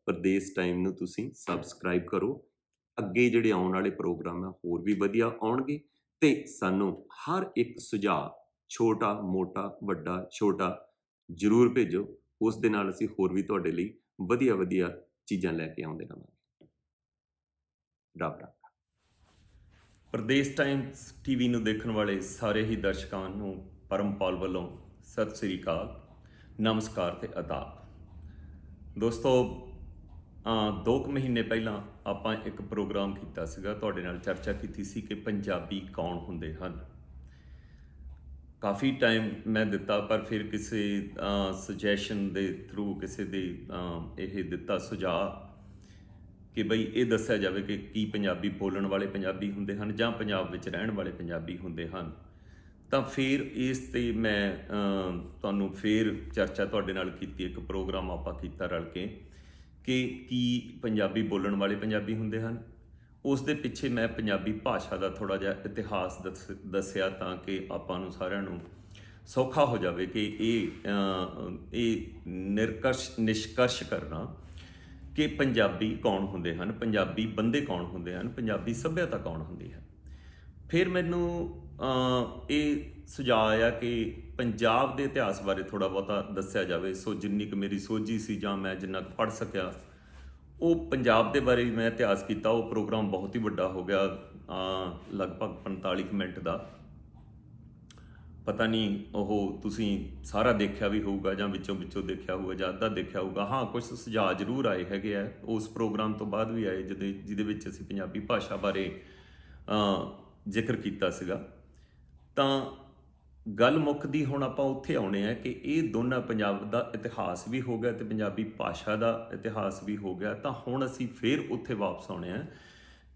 Pradesh time ਨੂੰ ਤੁਸੀਂ subscribe ਕਰੋ। ਅੱਗੇ ਜਿਹੜੇ ਆਉਣ ਵਾਲੇ ਪ੍ਰੋਗਰਾਮ ਆ ਹੋਰ ਵੀ ਵਧੀਆ ਆਉਣਗੇ ਤੇ ਸਾਨੂੰ ਹਰ ਇੱਕ ਸੁਝਾਅ ਛੋਟਾ ਮੋਟਾ ਵੱਡਾ ਛੋਟਾ ਜ਼ਰੂਰ ਭੇਜੋ। ਉਸ ਦੇ ਨਾਲ ਅਸੀਂ ਹੋਰ ਵੀ ਤੁਹਾਡੇ ਲਈ ਵਧੀਆ ਚੀਜ਼ਾਂ ਲੈ ਕੇ ਆਉਂਦੇ ਰਹਾਂਗੇ। ਰੱਬ ਰਾਖਾ। ਪ੍ਰਦੇਸ਼ ਟਾਈਮਸ ਟੀਵੀ ਨੂੰ ਦੇਖਣ ਵਾਲੇ ਸਾਰੇ ਹੀ ਦਰਸ਼ਕਾਂ ਨੂੰ ਪਰਮਪਾਲ ਵੱਲੋਂ ਸਤਿ ਸ੍ਰੀ ਅਕਾਲ, ਨਮਸਕਾਰ ਤੇ ਆਦਾਬ। ਦੋਸਤੋ, 2 ਮਹੀਨੇ ਪਹਿਲਾਂ ਆਪਾਂ ਇੱਕ ਪ੍ਰੋਗਰਾਮ ਕੀਤਾ ਸੀਗਾ, ਤੁਹਾਡੇ ਨਾਲ ਚਰਚਾ ਕੀਤੀ ਸੀ ਕਿ ਪੰਜਾਬੀ ਕੌਣ ਹੁੰਦੇ ਹਨ। ਕਾਫੀ ਟਾਈਮ ਮੈਂ ਦਿੱਤਾ, ਪਰ ਫਿਰ ਕਿਸੇ ਸੁਜੈਸ਼ਨ ਦੇ ਥਰੂ ਕਿਸੇ ਦੇ ਇਹ ਦਿੱਤਾ ਸੁਝਾਅ ਕਿ ਬਈ ਇਹ ਦੱਸਿਆ ਜਾਵੇ ਕਿ ਕੀ ਪੰਜਾਬੀ ਬੋਲਣ ਵਾਲੇ ਪੰਜਾਬੀ ਹੁੰਦੇ ਹਨ ਜਾਂ ਪੰਜਾਬ ਵਿੱਚ ਰਹਿਣ ਵਾਲੇ ਪੰਜਾਬੀ ਹੁੰਦੇ ਹਨ। ਤਾਂ ਫਿਰ ਇਸ 'ਤੇ ਮੈਂ ਤੁਹਾਨੂੰ ਫਿਰ ਚਰਚਾ ਤੁਹਾਡੇ ਨਾਲ ਕੀਤੀ, ਇੱਕ ਪ੍ਰੋਗਰਾਮ ਆਪਾਂ ਕੀਤਾ ਰਲ ਕੇ ਕਿ ਕੀ ਪੰਜਾਬੀ ਬੋਲਣ ਵਾਲੇ ਪੰਜਾਬੀ ਹੁੰਦੇ ਹਨ। ਉਸ ਦੇ ਪਿੱਛੇ ਮੈਂ ਪੰਜਾਬੀ ਭਾਸ਼ਾ ਦਾ ਥੋੜ੍ਹਾ ਜਿਹਾ ਇਤਿਹਾਸ ਦੱਸਿਆ ਤਾਂ ਕਿ ਆਪਾਂ ਨੂੰ ਸਾਰਿਆਂ ਨੂੰ ਸੌਖਾ ਹੋ ਜਾਵੇ ਕਿ ਇਹ ਨਿਸ਼ਕਰਸ਼ ਕਰਨਾ ਕਿ ਪੰਜਾਬੀ ਕੌਣ ਹੁੰਦੇ ਹਨ, ਪੰਜਾਬੀ ਬੰਦੇ ਕੌਣ ਹੁੰਦੇ ਹਨ, ਪੰਜਾਬੀ ਸੱਭਿਅਤਾ ਕੌਣ ਹੁੰਦੀ ਹੈ। ਫਿਰ ਮੈਨੂੰ ਇਹ ਸੁਝਾਅ ਆਇਆ ਕਿ ਪੰਜਾਬ ਦੇ ਇਤਿਹਾਸ ਬਾਰੇ ਥੋੜ੍ਹਾ ਬਹੁਤਾ ਦੱਸਿਆ ਜਾਵੇ। ਸੋ ਜਿੰਨੀ ਕੁ ਮੇਰੀ ਸੋਝੀ ਸੀ ਜਾਂ ਮੈਂ ਜਿੰਨਾ ਕੁ ਪੜ੍ਹ ਸਕਿਆ, ਉਹ ਪੰਜਾਬ ਦੇ ਬਾਰੇ ਮੈਂ ਇਤਿਹਾਸ ਕੀਤਾ। ਉਹ ਪ੍ਰੋਗਰਾਮ ਬਹੁਤ ਹੀ ਵੱਡਾ ਹੋ ਗਿਆ, ਲਗਭਗ 45 ਮਿੰਟ ਦਾ। ਪਤਾ ਨਹੀਂ ਉਹ ਤੁਸੀਂ ਸਾਰਾ ਦੇਖਿਆ ਵੀ ਹੋਊਗਾ ਜਾਂ ਵਿੱਚੋਂ ਦੇਖਿਆ ਹੋਊਗਾ ਜਾਂ ਅੱਧਾ ਦੇਖਿਆ ਹੋਊਗਾ। ਹਾਂ, ਕੁਝ ਸੁਝਾਅ ਜ਼ਰੂਰ ਆਏ ਹੈਗੇ ਆ ਉਸ ਪ੍ਰੋਗਰਾਮ ਤੋਂ ਬਾਅਦ ਵੀ ਆਏ, ਜਿਹਦੇ ਵਿੱਚ ਅਸੀਂ ਪੰਜਾਬੀ ਭਾਸ਼ਾ ਬਾਰੇ ਜ਼ਿਕਰ ਕੀਤਾ ਸੀਗਾ। ਤਾਂ ਗੱਲ ਮੁੱਕਦੀ ਹੁਣ ਆਪਾਂ ਉੱਥੇ ਆਉਣੇ ਆ ਕਿ ਇਹ ਦੋਨਾਂ, ਪੰਜਾਬ ਦਾ ਇਤਿਹਾਸ ਵੀ ਹੋ ਗਿਆ ਤੇ ਪੰਜਾਬੀ ਭਾਸ਼ਾ ਦਾ ਇਤਿਹਾਸ ਵੀ ਹੋ ਗਿਆ। ਤਾਂ ਹੁਣ ਅਸੀਂ ਫਿਰ ਉੱਥੇ ਵਾਪਸ ਆਉਣੇ ਆ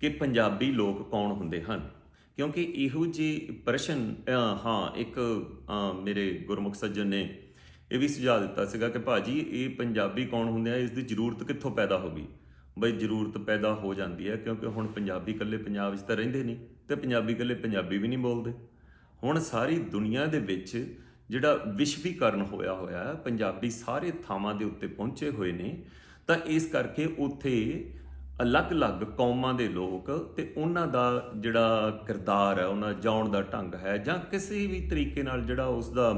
ਕਿ ਪੰਜਾਬੀ ਲੋਕ ਕੌਣ ਹੁੰਦੇ ਹਨ, ਕਿਉਂਕਿ ਇਹੋ ਜਿਹੇ ਪ੍ਰਸ਼ਨ ਇੱਕ ਮੇਰੇ ਗੁਰਮੁਖ ਸੱਜਣ ਨੇ ਇਹ ਵੀ ਸੁਝਾਅ ਦਿੱਤਾ ਸੀਗਾ ਕਿ ਭਾਜੀ ਇਹ ਪੰਜਾਬੀ ਕੌਣ ਹੁੰਦੇ ਆ, ਇਸ ਦੀ ਜ਼ਰੂਰਤ ਕਿੱਥੋਂ ਪੈਦਾ ਹੋ ਗਈ। ਬਈ ਜ਼ਰੂਰਤ ਪੈਦਾ ਹੋ ਜਾਂਦੀ ਹੈ ਕਿਉਂਕਿ ਹੁਣ ਪੰਜਾਬੀ ਇਕੱਲੇ ਪੰਜਾਬ 'ਚ ਤਾਂ ਰਹਿੰਦੇ ਨਹੀਂ ਤੇ ਪੰਜਾਬੀ ਇਕੱਲੇ ਪੰਜਾਬੀ ਵੀ ਨਹੀਂ ਬੋਲਦੇ। ਹੁਣ ਸਾਰੀ ਦੁਨੀਆ ਦੇ ਵਿੱਚ ਜਿਹੜਾ ਵਿਸ਼ਵੀਕਰਨ ਹੋਇਆ ਹੈ, ਪੰਜਾਬੀ ਸਾਰੇ ਥਾਵਾਂ ਦੇ ਉੱਤੇ ਪਹੁੰਚੇ ਹੋਏ ਨੇ। ਤਾਂ ਇਸ ਕਰਕੇ ਉੱਥੇ ਅਲੱਗ-ਅਲੱਗ ਕੌਮਾਂ ਦੇ ਲੋਕ ਤੇ ਉਹਨਾਂ ਦਾ ਜਿਹੜਾ ਕਿਰਦਾਰ ਹੈ, ਉਹਨਾਂ ਜਿਉਣ ਦਾ ਢੰਗ ਹੈ, ਜਾਂ ਕਿਸੇ ਵੀ ਤਰੀਕੇ ਨਾਲ ਜਿਹੜਾ ਉਸ ਦਾ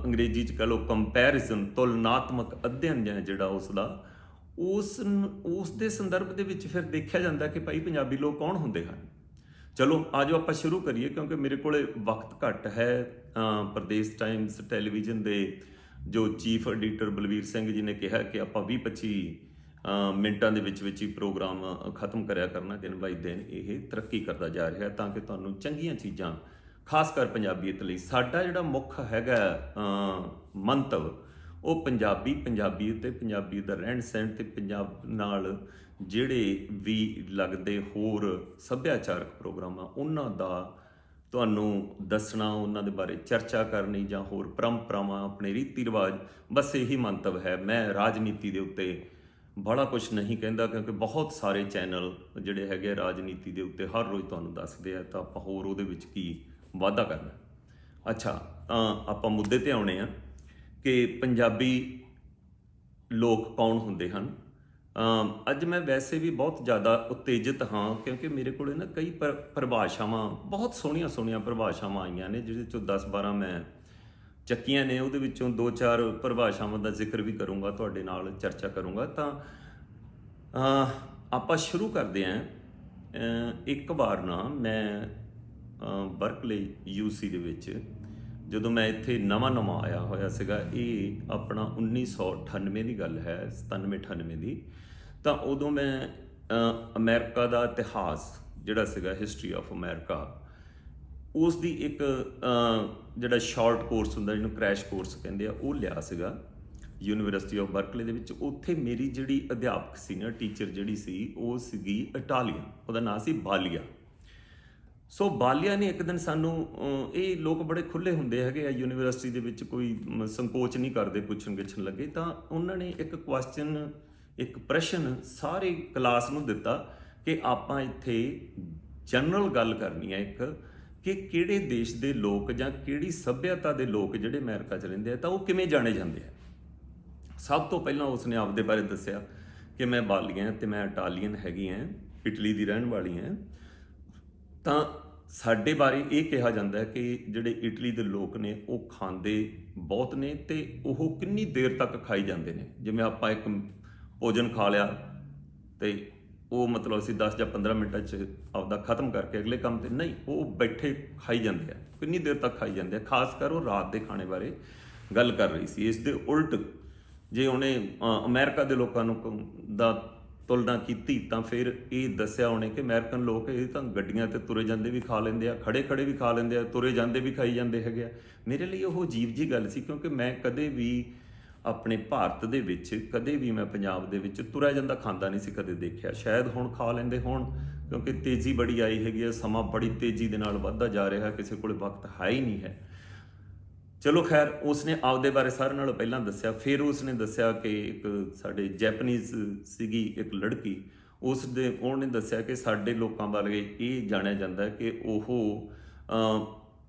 ਅੰਗਰੇਜ਼ੀ 'ਚ ਕਹ ਲਓ ਕੰਪੈਰੀਜ਼ਨ, ਤੁਲਨਾਤਮਕ ਅਧਿਐਨ ਹੈ ਜਿਹੜਾ ਉਸ ਦਾ, ਉਸ ਦੇ ਸੰਦਰਭ ਦੇ ਵਿੱਚ ਫਿਰ ਦੇਖਿਆ ਜਾਂਦਾ ਕਿ ਭਾਈ ਪੰਜਾਬੀ ਲੋਕ ਕੌਣ ਹੁੰਦੇ ਹਨ। ਚਲੋ ਆਜੋ ਆਪਾਂ ਸ਼ੁਰੂ ਕਰੀਏ, ਕਿਉਂਕਿ ਮੇਰੇ ਕੋਲੇ ਵਕਤ ਘੱਟ ਹੈ। ਪ੍ਰਦੇਸ਼ ਟਾਈਮਸ ਟੈਲੀਵਿਜ਼ਨ ਦੇ ਜੋ ਚੀਫ ਐਡੀਟਰ ਬਲਵੀਰ ਸਿੰਘ ਜੀ ਨੇ ਕਿਹਾ ਕਿ ਆਪਾਂ 20-25 ਮਿੰਟਾਂ ਦੇ ਵਿੱਚ ਹੀ ਪ੍ਰੋਗਰਾਮ ਖਤਮ ਕਰਿਆ ਕਰਨਾ। ਦਿਨ ਬਾਈ ਦਿਨ ਇਹ ਤਰੱਕੀ ਕਰਦਾ ਜਾ ਰਿਹਾ ਤਾਂ ਕਿ ਤੁਹਾਨੂੰ ਚੰਗੀਆਂ ਚੀਜ਼ਾਂ, ਖਾਸ ਕਰ ਪੰਜਾਬੀਅਤ ਲਈ, ਸਾਡਾ ਜਿਹੜਾ ਮੁੱਖ ਹੈਗਾ ਮੰਤਵ ਉਹ ਪੰਜਾਬੀਅਤ ਤੇ ਪੰਜਾਬੀ ਦਾ ਰਹਿਣ ਸਹਿਣ ਤੇ ਪੰਜਾਬ ਨਾਲ ਜਿਹੜੇ ਵੀ ਲੱਗਦੇ ਹੋਰ ਸੱਭਿਆਚਾਰਕ ਪ੍ਰੋਗਰਾਮ ਆ ਉਹਨਾਂ ਦਾ ਤੁਹਾਨੂੰ ਦੱਸਣਾ, ਉਹਨਾਂ ਦੇ ਬਾਰੇ ਚਰਚਾ ਕਰਨੀ ਜਾਂ ਹੋਰ ਪਰੰਪਰਾਵਾਂ, ਆਪਣੇ ਰੀਤੀ ਰਿਵਾਜ, ਬਸ ਇਹੀ ਮੰਤਵ ਹੈ। ਮੈਂ ਰਾਜਨੀਤੀ ਦੇ ਉੱਤੇ ਬੜਾ ਕੁਝ ਨਹੀਂ ਕਹਿੰਦਾ ਕਿਉਂਕਿ ਬਹੁਤ ਸਾਰੇ ਚੈਨਲ ਜਿਹੜੇ ਹੈਗੇ ਰਾਜਨੀਤੀ ਦੇ ਉੱਤੇ ਹਰ ਰੋਜ਼ ਤੁਹਾਨੂੰ ਦੱਸਦੇ ਆ, ਤਾਂ ਆਪਾਂ ਹੋਰ ਉਹਦੇ ਵਿੱਚ ਕੀ ਵਾਧਾ ਕਰਨਾ। ਅੱਛਾ, ਆਪਾਂ ਮੁੱਦੇ ਤੇ ਆਉਣੇ ਆ ਕਿ ਪੰਜਾਬੀ ਲੋਕ ਕੌਣ ਹੁੰਦੇ ਹਨ। ਅੱਜ ਮੈਂ ਵੈਸੇ ਵੀ ਬਹੁਤ ਜ਼ਿਆਦਾ ਉਤੇਜਿਤ ਹਾਂ ਕਿਉਂਕਿ ਮੇਰੇ ਕੋਲ ਨਾ ਕਈ ਪਰਿਭਾਸ਼ਾਵਾਂ, ਬਹੁਤ ਸੋਹਣੀਆਂ ਪਰਿਭਾਸ਼ਾਵਾਂ ਆਈਆਂ ਨੇ, ਜਿਹਦੇ ਚੋਂ 10-12 ਮੈਂ ਚੱਕੀਆਂ ਨੇ। ਉਹਦੇ ਵਿੱਚੋਂ 2-4 ਪਰਿਭਾਸ਼ਾਵਾਂ ਦਾ ਜ਼ਿਕਰ ਵੀ ਕਰੂੰਗਾ, ਤੁਹਾਡੇ ਨਾਲ ਚਰਚਾ ਕਰੂੰਗਾ। ਤਾਂ ਆਪਾਂ ਸ਼ੁਰੂ ਕਰਦੇ ਹਾਂ। ਇੱਕ ਵਾਰ ਨਾ ਮੈਂ ਬਰਕਲੇ UC ਦੇ ਵਿੱਚ, ਜਦੋਂ ਮੈਂ ਇੱਥੇ ਨਵਾਂ ਆਇਆ ਹੋਇਆ ਸੀਗਾ, ਇਹ ਆਪਣਾ 1998 ਦੀ ਗੱਲ ਹੈ, 97-98 ਦੀ। ਤਾਂ ਉਦੋਂ ਮੈਂ ਅਮਰੀਕਾ ਦਾ ਇਤਿਹਾਸ ਜਿਹੜਾ ਸੀਗਾ, ਹਿਸਟਰੀ ਆਫ ਅਮਰੀਕਾ, ਉਸ ਦੀ ਇੱਕ ਜਿਹੜਾ ਸ਼ਾਰਟ ਕੋਰਸ ਹੁੰਦਾ, ਜਿਹਨੂੰ ਕ੍ਰੈਸ਼ ਕੋਰਸ ਕਹਿੰਦੇ ਆ, ਉਹ ਲਿਆ ਸੀਗਾ ਯੂਨੀਵਰਸਿਟੀ ਆਫ ਬਰਕਲੇ ਦੇ ਵਿੱਚ। ਉੱਥੇ ਮੇਰੀ ਜਿਹੜੀ ਅਧਿਆਪਕ ਸੀ ਨਾ, ਟੀਚਰ ਜਿਹੜੀ ਸੀ, ਉਹ ਸੀਗੀ ਇਟਾਲੀਅਨ, ਉਹਦਾ ਨਾਂ ਸੀ ਬਾਲੀਆ। ਸੋ ਬਾਲੀਆ ਨੇ ਇੱਕ ਦਿਨ ਸਾਨੂੰ, ਇਹ ਲੋਕ ਬੜੇ ਖੁੱਲ੍ਹੇ ਹੁੰਦੇ ਹੈਗੇ ਆ ਯੂਨੀਵਰਸਿਟੀ ਦੇ ਵਿੱਚ, ਕੋਈ ਸੰਕੋਚ ਨਹੀਂ ਕਰਦੇ ਪੁੱਛਣ ਗਿੱਛਣ ਲੱਗੇ। ਤਾਂ ਉਹਨਾਂ ਨੇ ਇੱਕ ਪ੍ਰਸ਼ਨ ਸਾਰੇ ਕਲਾਸ ਨੂੰ ਦਿੱਤਾ ਕਿ ਆਪਾਂ ਇੱਥੇ ਜਨਰਲ ਗੱਲ ਕਰਨੀ ਹੈ ਇੱਕ, ਕਿ ਕਿਹੜੇ ਦੇਸ਼ ਦੇ ਲੋਕ ਜਾਂ ਕਿਹੜੀ ਸੱਭਿਅਤਾ ਦੇ ਲੋਕ ਜਿਹੜੇ ਅਮਰੀਕਾ 'ਚ ਰਹਿੰਦੇ ਆ ਤਾਂ ਉਹ ਕਿਵੇਂ ਜਾਣੇ ਜਾਂਦੇ ਆ। ਸਭ ਤੋਂ ਪਹਿਲਾਂ ਉਸਨੇ ਆਪਦੇ ਬਾਰੇ ਦੱਸਿਆ ਕਿ ਮੈਂ ਬਾਲੀ ਹਾਂ ਤੇ ਮੈਂ ਇਟਾਲੀਅਨ ਹੈਗੀ ਹਾਂ, ਇਟਲੀ ਦੀ ਰਹਿਣ ਵਾਲੀ ਹਾਂ, ਤਾਂ ਸਾਡੇ ਬਾਰੇ ਇਹ ਕਿਹਾ ਜਾਂਦਾ ਹੈ ਕਿ ਜਿਹੜੇ ਇਟਲੀ ਦੇ ਲੋਕ ਨੇ ਉਹ ਖਾਂਦੇ ਬਹੁਤ ਨੇ ਤੇ ਉਹ ਕਿੰਨੀ ਦੇਰ ਤੱਕ ਖਾਈ ਜਾਂਦੇ ਨੇ। ਜਿਵੇਂ ਆਪਾਂ ਇੱਕ ਭੋਜਨ ਖਾ ਲਿਆ ਤੇ ਉਹ ਮਤਲਬ ਅਸੀਂ 10 ਜਾਂ 15 ਮਿੰਟਾਂ 'ਚ ਆਪਦਾ ਖਤਮ ਕਰਕੇ ਅਗਲੇ ਕੰਮ ਤੇ ਨਹੀਂ, ਉਹ ਬੈਠੇ ਖਾਈ ਜਾਂਦੇ ਆ, ਕਿੰਨੀ ਦੇਰ ਤੱਕ ਖਾਈ ਜਾਂਦੇ ਆ। ਖਾਸ ਕਰ ਉਹ ਰਾਤ ਦੇ ਖਾਣੇ ਬਾਰੇ ਗੱਲ ਕਰ ਰਹੀ ਸੀ। ਇਸ ਦੇ ਉਲਟ ਜੇ ਉਹਨੇ ਅਮਰੀਕਾ ਦੇ ਲੋਕਾਂ ਨੂੰ ਦਾ ਤੁਲਨਾ ਕੀਤੀ ਤਾਂ ਫਿਰ ਇਹ ਦੱਸਿਆ ਉਹਨੇ ਕਿ ਅਮਰੀਕਨ ਲੋਕ ਇਹ ਤਾਂ ਗੱਡੀਆਂ ਤੇ ਤੁਰੇ ਜਾਂਦੇ ਵੀ ਖਾ ਲੈਂਦੇ ਆ, ਖੜੇ ਖੜੇ ਵੀ ਖਾ ਲੈਂਦੇ ਆ, ਤੁਰੇ ਜਾਂਦੇ ਵੀ ਖਾਈ ਜਾਂਦੇ ਹੈਗੇ ਆ। ਮੇਰੇ ਲਈ ਉਹ ਅਜੀਬ ਜੀ ਗੱਲ ਸੀ, ਕਿਉਂਕਿ ਮੈਂ ਕਦੇ ਵੀ ਆਪਣੇ ਭਾਰਤ ਦੇ ਵਿੱਚ ਕਦੇ ਵੀ ਮੈਂ ਪੰਜਾਬ ਦੇ ਵਿੱਚ ਤੁਰਿਆ ਜਾਂਦਾ ਖਾਂਦਾ ਨਹੀਂ ਸੀ ਕਦੇ ਦੇਖਿਆ। ਸ਼ਾਇਦ ਹੁਣ ਖਾ ਲੈਂਦੇ ਹੋਣ, ਕਿਉਂਕਿ ਤੇਜ਼ੀ ਬੜੀ ਆਈ ਹੈਗੀ ਹੈ, ਸਮਾਂ ਬੜੀ ਤੇਜ਼ੀ ਦੇ ਨਾਲ ਵੱਧਦਾ ਜਾ ਰਿਹਾ, ਕਿਸੇ ਕੋਲ ਵਕਤ ਹੈ ਹੀ ਨਹੀਂ ਹੈ। ਚਲੋ ਖੈਰ, ਉਸਨੇ ਆਪਦੇ ਬਾਰੇ ਸਾਰਿਆਂ ਨਾਲੋਂ ਪਹਿਲਾਂ ਦੱਸਿਆ। ਫਿਰ ਉਸਨੇ ਦੱਸਿਆ ਕਿ ਇੱਕ ਸਾਡੇ ਜੈਪਨੀਜ਼ ਸੀਗੀ ਇੱਕ ਲੜਕੀ, ਉਹਨੇ ਦੱਸਿਆ ਕਿ ਸਾਡੇ ਲੋਕਾਂ ਬਾਰੇ ਇਹ ਜਾਣਿਆ ਜਾਂਦਾ ਹੈ ਕਿ ਉਹ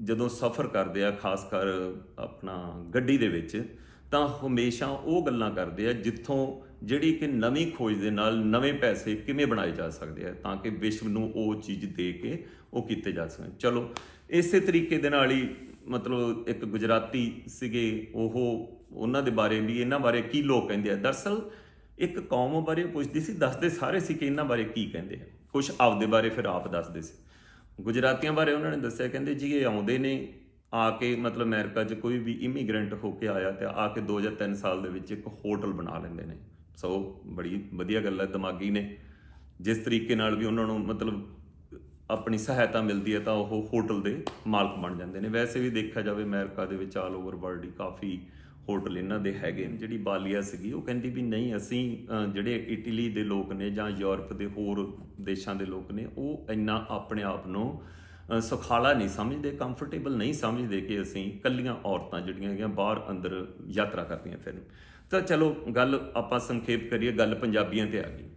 ਜਦੋਂ ਸਫ਼ਰ ਕਰਦੇ ਆ, ਖਾਸ ਕਰ ਆਪਣਾ ਗੱਡੀ ਦੇ ਵਿੱਚ, ਤਾਂ ਹਮੇਸ਼ਾ ਉਹ ਗੱਲਾਂ ਕਰਦੇ ਆ ਜਿੱਥੋਂ ਜਿਹੜੀ ਕਿ ਨਵੀਂ ਖੋਜ ਦੇ ਨਾਲ ਨਵੇਂ ਪੈਸੇ ਕਿਵੇਂ ਬਣਾਏ ਜਾ ਸਕਦੇ ਆ, ਤਾਂ ਕਿ ਵਿਸ਼ਵ ਨੂੰ ਉਹ ਚੀਜ਼ ਦੇ ਕੇ ਉਹ ਕੀਤੇ ਜਾ ਸਕਣ। ਚਲੋ ਇਸੇ ਤਰੀਕੇ ਦੇ ਨਾਲ ਹੀ ਮਤਲਬ ਇੱਕ ਗੁਜਰਾਤੀ ਸੀਗੇ, ਉਹਨਾਂ ਦੇ ਬਾਰੇ ਵੀ ਇਹਨਾਂ ਬਾਰੇ ਕੀ ਲੋਕ ਕਹਿੰਦੇ ਆ। ਦਰਅਸਲ ਇੱਕ ਕੌਮ ਬਾਰੇ ਪੁੱਛਦੀ ਸੀ, ਦੱਸਦੇ ਸਾਰੇ ਸੀ ਕਿ ਇਹਨਾਂ ਬਾਰੇ ਕੀ ਕਹਿੰਦੇ ਆ, ਕੁਛ ਆਪਦੇ ਬਾਰੇ ਫਿਰ ਆਪ ਦੱਸਦੇ ਸੀ। ਗੁਜਰਾਤੀਆਂ ਬਾਰੇ ਉਹਨਾਂ ਨੇ ਦੱਸਿਆ, ਕਹਿੰਦੇ ਜੀ ਇਹ ਆਉਂਦੇ ਨੇ, ਆ ਕੇ ਮਤਲਬ ਅਮਰੀਕਾ 'ਚ ਕੋਈ ਵੀ ਇਮੀਗ੍ਰੈਂਟ ਹੋ ਕੇ ਆਇਆ ਤੇ ਆ ਕੇ 2 ਜਾਂ 3 ਸਾਲ ਦੇ ਵਿੱਚ ਇੱਕ ਹੋਟਲ ਬਣਾ ਲੈਂਦੇ ਨੇ। ਸੋ ਬੜੀ ਵਧੀਆ ਗੱਲ ਹੈ, ਦਿਮਾਗੀ ਨੇ। ਜਿਸ ਤਰੀਕੇ ਨਾਲ ਵੀ ਉਹਨਾਂ ਨੂੰ ਮਤਲਬ ਆਪਣੀ ਸਹਾਇਤਾ ਮਿਲਦੀ ਹੈ ਤਾਂ ਉਹ ਹੋਟਲ ਦੇ ਮਾਲਕ ਬਣ ਜਾਂਦੇ ਨੇ। ਵੈਸੇ ਵੀ ਦੇਖਿਆ ਜਾਵੇ ਅਮਰੀਕਾ ਦੇ ਵਿੱਚ ਆਲ ਓਵਰ ਵਰਲਡ ਹੀ ਕਾਫੀ ਹੋਟਲ ਇਹਨਾਂ ਦੇ ਹੈਗੇ ਨੇ। ਜਿਹੜੀ ਬਾਲੀਆ ਸੀਗੀ ਉਹ ਕਹਿੰਦੀ ਵੀ ਨਹੀਂ, ਅਸੀਂ ਜਿਹੜੇ ਇਟਲੀ ਦੇ ਲੋਕ ਨੇ ਜਾਂ ਯੂਰਪ ਦੇ ਹੋਰ ਦੇਸ਼ਾਂ ਦੇ ਲੋਕ ਨੇ, ਉਹ ਇੰਨਾ ਆਪਣੇ ਆਪ ਨੂੰ ਸੁਖਾਲਾ ਨਹੀਂ ਸਮਝਦੇ, ਕੰਫਰਟੇਬਲ ਨਹੀਂ ਸਮਝਦੇ ਕਿ ਅਸੀਂ ਇਕੱਲੀਆਂ ਔਰਤਾਂ ਜਿਹੜੀਆਂ ਹੈਗੀਆਂ ਬਾਹਰ ਅੰਦਰ ਯਾਤਰਾ ਕਰਦੀਆਂ ਫਿਰਨ। ਤਾਂ ਚਲੋ ਗੱਲ ਆਪਾਂ ਸੰਖੇਪ ਕਰੀਏ, ਗੱਲ ਪੰਜਾਬੀਆਂ 'ਤੇ ਆ ਗਈ।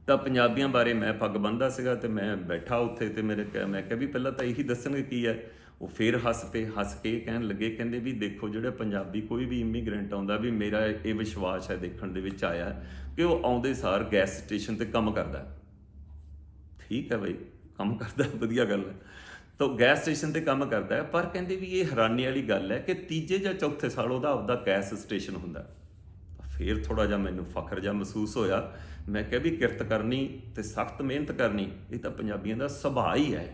ਤਾਂ ਪੰਜਾਬੀਆਂ ਬਾਰੇ ਮੈਂ ਪੱਗ ਬੰਨ੍ਹਦਾ ਸੀਗਾ ਤੇ ਮੈਂ ਬੈਠਾ ਉੱਥੇ ਤੇ ਮੈਂ ਕਿਹਾ ਵੀ ਪਹਿਲਾਂ ਤਾਂ ਇਹੀ ਦੱਸਣਗੇ ਕੀ ਹੈ। ਉਹ ਫਿਰ ਹੱਸ ਪਏ, ਹੱਸ ਕੇ ਕਹਿਣ ਲੱਗੇ, ਕਹਿੰਦੇ ਵੀ ਦੇਖੋ ਜਿਹੜੇ ਪੰਜਾਬੀ ਕੋਈ ਵੀ ਇਮੀਗ੍ਰੈਂਟ ਆਉਂਦਾ, ਵੀ ਮੇਰਾ ਇਹ ਵਿਸ਼ਵਾਸ ਹੈ ਦੇਖਣ ਦੇ ਵਿੱਚ ਆਇਆ ਕਿ ਉਹ ਆਉਂਦੇ ਸਾਰ ਗੈਸ ਸਟੇਸ਼ਨ ਤੇ ਕੰਮ ਕਰਦਾ। ਠੀਕ ਹੈ ਬਈ, ਕੰਮ ਕਰਦਾ, ਵਧੀਆ ਗੱਲ ਹੈ। ਤਾਂ ਗੈਸ ਸਟੇਸ਼ਨ ਤੇ ਕੰਮ ਕਰਦਾ ਹੈ, ਪਰ ਕਹਿੰਦੇ ਵੀ ਇਹ ਹੈਰਾਨੀ ਵਾਲੀ ਗੱਲ ਹੈ ਕਿ ਤੀਜੇ ਜਾਂ ਚੌਥੇ ਸਾਲ ਉਹਦਾ ਆਪਦਾ ਗੈਸ ਸਟੇਸ਼ਨ ਹੁੰਦਾ। ਫਿਰ ਥੋੜਾ ਜਿਹਾ ਮੈਨੂੰ ਫਖਰ ਜਿਹਾ ਮਹਿਸੂਸ ਹੋਇਆ। ਮੈਂ ਕਿਹਾ ਵੀ ਕਿਰਤ ਕਰਨੀ ਤੇ ਸਖਤ ਮਿਹਨਤ ਕਰਨੀ ਇਹ ਤਾਂ ਪੰਜਾਬੀਆਂ ਦਾ ਸੁਭਾਅ ਹੀ ਹੈ।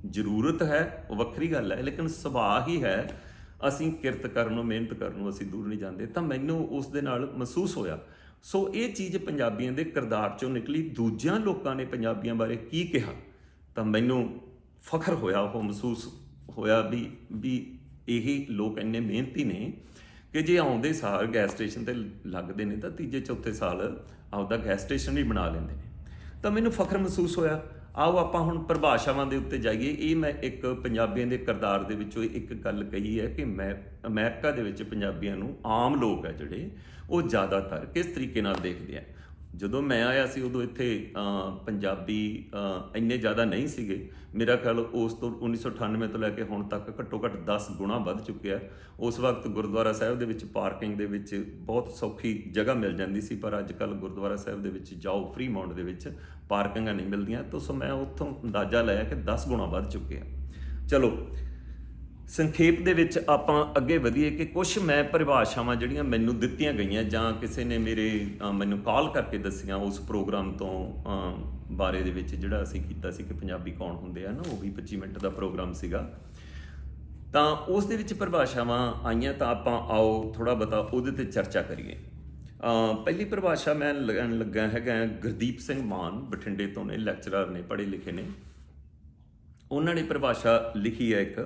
ਜ਼ਰੂਰਤ ਹੈ ਉਹ ਵੱਖਰੀ ਗੱਲ ਹੈ, ਲੇਕਿਨ ਸੁਭਾਅ ਹੀ ਹੈ। ਅਸੀਂ ਕਿਰਤ ਕਰਨ ਨੂੰ, ਮਿਹਨਤ ਕਰਨ ਨੂੰ ਅਸੀਂ ਦੂਰ ਨਹੀਂ ਜਾਂਦੇ। ਤਾਂ ਮੈਨੂੰ ਉਸ ਦੇ ਨਾਲ ਮਹਿਸੂਸ ਹੋਇਆ। ਸੋ ਇਹ ਚੀਜ਼ ਪੰਜਾਬੀਆਂ ਦੇ ਕਿਰਦਾਰ 'ਚੋਂ ਨਿਕਲੀ। ਦੂਜਿਆਂ ਲੋਕਾਂ ਨੇ ਪੰਜਾਬੀਆਂ ਬਾਰੇ ਕੀ ਕਿਹਾ ਤਾਂ ਮੈਨੂੰ ਫਖਰ ਹੋਇਆ, ਉਹ ਮਹਿਸੂਸ ਹੋਇਆ ਵੀ ਇਹ ਲੋਕ ਇੰਨੇ ਮਿਹਨਤੀ ਨੇ ਕਿ ਜੇ ਆਉਂਦੇ ਸਾਰ ਗੈਸ ਸਟੇਸ਼ਨ ਤੇ ਲੱਗਦੇ ਨੇ ਤਾਂ ਤੀਜੇ ਚੌਥੇ ਸਾਲ ਆਪਦਾ ਗੈਸ ਸਟੇਸ਼ਨ ਵੀ ਬਣਾ ਲੈਂਦੇ ਨੇ। ਤਾਂ ਮੈਨੂੰ ਫਖਰ ਮਹਿਸੂਸ ਹੋਇਆ। ਆਓ ਆਪਾਂ ਹੁਣ ਪਰਿਭਾਸ਼ਾਵਾਂ ਦੇ ਉੱਤੇ ਜਾਈਏ। ਇਹ ਮੈਂ ਇੱਕ ਪੰਜਾਬੀਆਂ ਦੇ ਕਿਰਦਾਰ ਦੇ ਵਿੱਚੋਂ ਇੱਕ ਗੱਲ ਕਹੀ ਹੈ ਕਿ ਮੈਂ ਅਮਰੀਕਾ ਦੇ ਵਿੱਚ ਪੰਜਾਬੀਆਂ ਨੂੰ, ਆਮ ਲੋਕ ਹੈ ਜਿਹੜੇ, ਉਹ ਜ਼ਿਆਦਾਤਰ ਕਿਸ ਤਰੀਕੇ ਨਾਲ ਦੇਖਦੇ ਆ। ਜਦੋਂ ਮੈਂ ਆਇਆ ਸੀ ਉਦੋਂ ਇੱਥੇ ਪੰਜਾਬੀ ਇੰਨੇ ਜ਼ਿਆਦਾ ਨਹੀਂ ਸੀਗੇ। ਮੇਰਾ ਖਿਆਲ ਉਸ ਤੋਂ 1998 ਤੋਂ ਲੈ ਕੇ ਹੁਣ ਤੱਕ ਘੱਟੋ ਘੱਟ 10 ਗੁਣਾ ਵੱਧ ਚੁੱਕਿਆ। ਉਸ ਵਕਤ ਗੁਰਦੁਆਰਾ ਸਾਹਿਬ ਦੇ ਵਿੱਚ ਪਾਰਕਿੰਗ ਦੇ ਵਿੱਚ ਬਹੁਤ ਸੌਖੀ ਜਗ੍ਹਾ ਮਿਲ ਜਾਂਦੀ ਸੀ, ਪਰ ਅੱਜ ਕੱਲ੍ਹ ਗੁਰਦੁਆਰਾ ਸਾਹਿਬ ਦੇ ਵਿੱਚ ਜਾਓ, ਫ੍ਰੀ ਮਾਉਂਟ ਦੇ ਵਿੱਚ ਪਾਰਕਿੰਗਾਂ ਨਹੀਂ ਮਿਲਦੀਆਂ। ਤਾਂ ਸੋ ਮੈਂ ਉੱਥੋਂ ਅੰਦਾਜ਼ਾ ਲਾਇਆ ਕਿ 10 ਗੁਣਾ ਵੱਧ ਚੁੱਕੇ ਆ। ਚਲੋ ਸੰਖੇਪ ਦੇ ਵਿੱਚ ਆਪਾਂ ਅੱਗੇ ਵਧੀਏ ਕਿ ਕੁਛ ਮੈਂ ਪਰਿਭਾਸ਼ਾਵਾਂ ਜਿਹੜੀਆਂ ਮੈਨੂੰ ਦਿੱਤੀਆਂ ਗਈਆਂ ਜਾਂ ਕਿਸੇ ਨੇ ਮੈਨੂੰ ਕਾਲ ਕਰਕੇ ਦੱਸੀਆਂ ਉਸ ਪ੍ਰੋਗਰਾਮ ਤੋਂ ਬਾਰੇ ਦੇ ਵਿੱਚ ਜਿਹੜਾ ਅਸੀਂ ਕੀਤਾ ਸੀ ਕਿ ਪੰਜਾਬੀ ਕੌਣ ਹੁੰਦੇ ਆ ਨਾ, ਉਹ ਵੀ 25 ਮਿੰਟ ਦਾ ਪ੍ਰੋਗਰਾਮ ਸੀਗਾ। ਤਾਂ ਉਸ ਦੇ ਵਿੱਚ ਪਰਿਭਾਸ਼ਾਵਾਂ ਆਈਆਂ, ਤਾਂ ਆਪਾਂ ਆਓ ਥੋੜ੍ਹਾ ਬਹੁਤਾ ਉਹਦੇ 'ਤੇ ਚਰਚਾ ਕਰੀਏ। ਪਹਿਲੀ ਪਰਿਭਾਸ਼ਾ ਮੈਂ ਲੈਣ ਲੱਗਾ ਹੈਗਾ ਗੁਰਦੀਪ ਸਿੰਘ ਮਾਨ, ਬਠਿੰਡੇ ਤੋਂ ਨੇ, ਲੈਕਚਰਰ ਨੇ, ਪੜ੍ਹੇ ਲਿਖੇ ਨੇ। ਉਹਨਾਂ ਨੇ ਪਰਿਭਾਸ਼ਾ ਲਿਖੀ ਹੈ ਇੱਕ,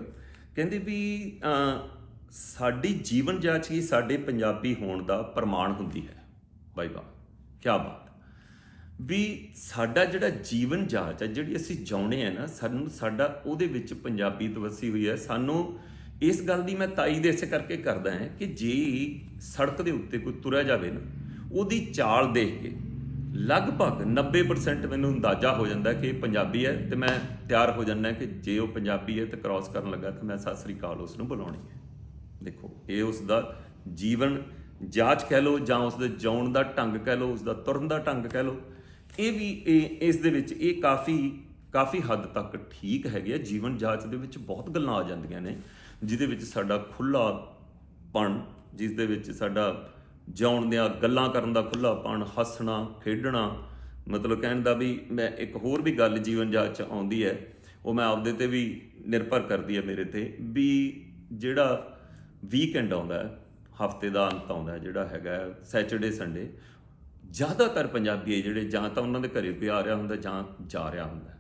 ਕਹਿੰਦੇ ਵੀ ਸਾਡੀ ਜੀਵਨ ਜਾਂਚ ਹੀ ਸਾਡੇ ਪੰਜਾਬੀ ਹੋਣ ਦਾ ਪ੍ਰਮਾਣ ਹੁੰਦੀ ਹੈ। ਬਾਈ ਵਾਹ, ਕਿਆ ਬਾਤ। ਵੀ ਸਾਡਾ ਜਿਹੜਾ ਜੀਵਨ ਜਾਂਚ ਹੈ, ਜਿਹੜੀ ਅਸੀਂ ਜਿਉਂਦੇ ਹਾਂ ਨਾ, ਸਾਡਾ ਉਹਦੇ ਵਿੱਚ ਪੰਜਾਬੀਅਤ ਵਸੀ ਹੋਈ ਹੈ। ਸਾਨੂੰ ਇਸ ਗੱਲ ਦੀ ਮੈਂ ਤਾਈਦ ਇਸੇ ਕਰਕੇ ਕਰਦਾ ਹਾਂ ਕਿ ਜੇ ਸੜਕ ਦੇ ਉੱਤੇ ਕੋਈ ਤੁਰਿਆ ਜਾਵੇ ਨਾ, ਉਹਦੀ ਚਾਲ ਦੇਖ ਕੇ ਲਗਭਗ 90% ਮੈਨੂੰ ਅੰਦਾਜ਼ਾ ਹੋ ਜਾਂਦਾ ਕਿ ਇਹ ਪੰਜਾਬੀ ਹੈ, ਤੇ ਮੈਂ ਤਿਆਰ ਹੋ ਜਾਂਦਾ ਕਿ ਜੇ ਉਹ ਪੰਜਾਬੀ ਹੈ ਤੇ ਕ੍ਰਾਸ ਕਰਨ ਲੱਗਾ ਤਾਂ ਮੈਂ ਸਤਿ ਸ੍ਰੀ ਅਕਾਲ ਉਸ ਨੂੰ ਬੁਲਾਉਣੀ ਹੈ। ਦੇਖੋ, ਇਹ ਉਸ ਦਾ ਜੀਵਨ ਜਾਚ ਕਹਿ ਲਓ ਜਾਂ ਉਸ ਦੇ ਜਿਉਣ ਦਾ ਢੰਗ ਕਹਿ ਲਓ, ਉਸ ਦਾ ਤੁਰਨ ਦਾ ਢੰਗ ਕਹਿ ਲਓ, ਇਹ ਵੀ ਇਸ ਦੇ ਵਿੱਚ ਇਹ ਕਾਫੀ ਹੱਦ ਤੱਕ ਠੀਕ ਹੈਗੇ ਆ। ਜੀਵਨ ਜਾਚ ਦੇ ਵਿੱਚ ਬਹੁਤ ਗੱਲਾਂ ਆ ਜਾਂਦੀਆਂ ਨੇ ਜਿਹਦੇ ਵਿੱਚ ਸਾਡਾ ਖੁੱਲ੍ਹਾਪਣ, ਜਿਸ ਦੇ ਵਿੱਚ ਸਾਡਾ ਜਿਉਣ ਦੀਆਂ ਗੱਲਾਂ ਕਰਨ ਦਾ ਖੁੱਲ੍ਹਾਪਣ, ਹੱਸਣਾ ਖੇਡਣਾ, ਮਤਲਬ ਕਹਿਣ ਦਾ ਵੀ ਮੈਂ ਇੱਕ ਹੋਰ ਵੀ ਗੱਲ ਜੀਵਨ ਜਾਚ 'ਚ ਆਉਂਦੀ ਹੈ, ਉਹ ਮੈਂ ਆਪਦੇ ਤੇ ਵੀ ਨਿਰਭਰ ਕਰਦੀ ਹੈ ਮੇਰੇ ਤੇ, ਵੀ ਜਿਹੜਾ ਵੀਕਐਂਡ ਆਉਂਦਾ ਹੈ, ਹਫਤੇ ਦਾ ਅੰਤ ਆਉਂਦਾ ਜਿਹੜਾ ਹੈਗਾ ਸੈਚਰਡੇ ਸੰਡੇ, ਜ਼ਿਆਦਾਤਰ ਪੰਜਾਬੀ ਜਿਹੜੇ ਜਾਂ ਤਾਂ ਉਹਨਾਂ ਦੇ ਘਰੇ ਕੋਈ ਆ ਰਿਹਾ ਹੁੰਦਾ ਜਾਂ ਜਾ ਰਿਹਾ ਹੁੰਦਾ।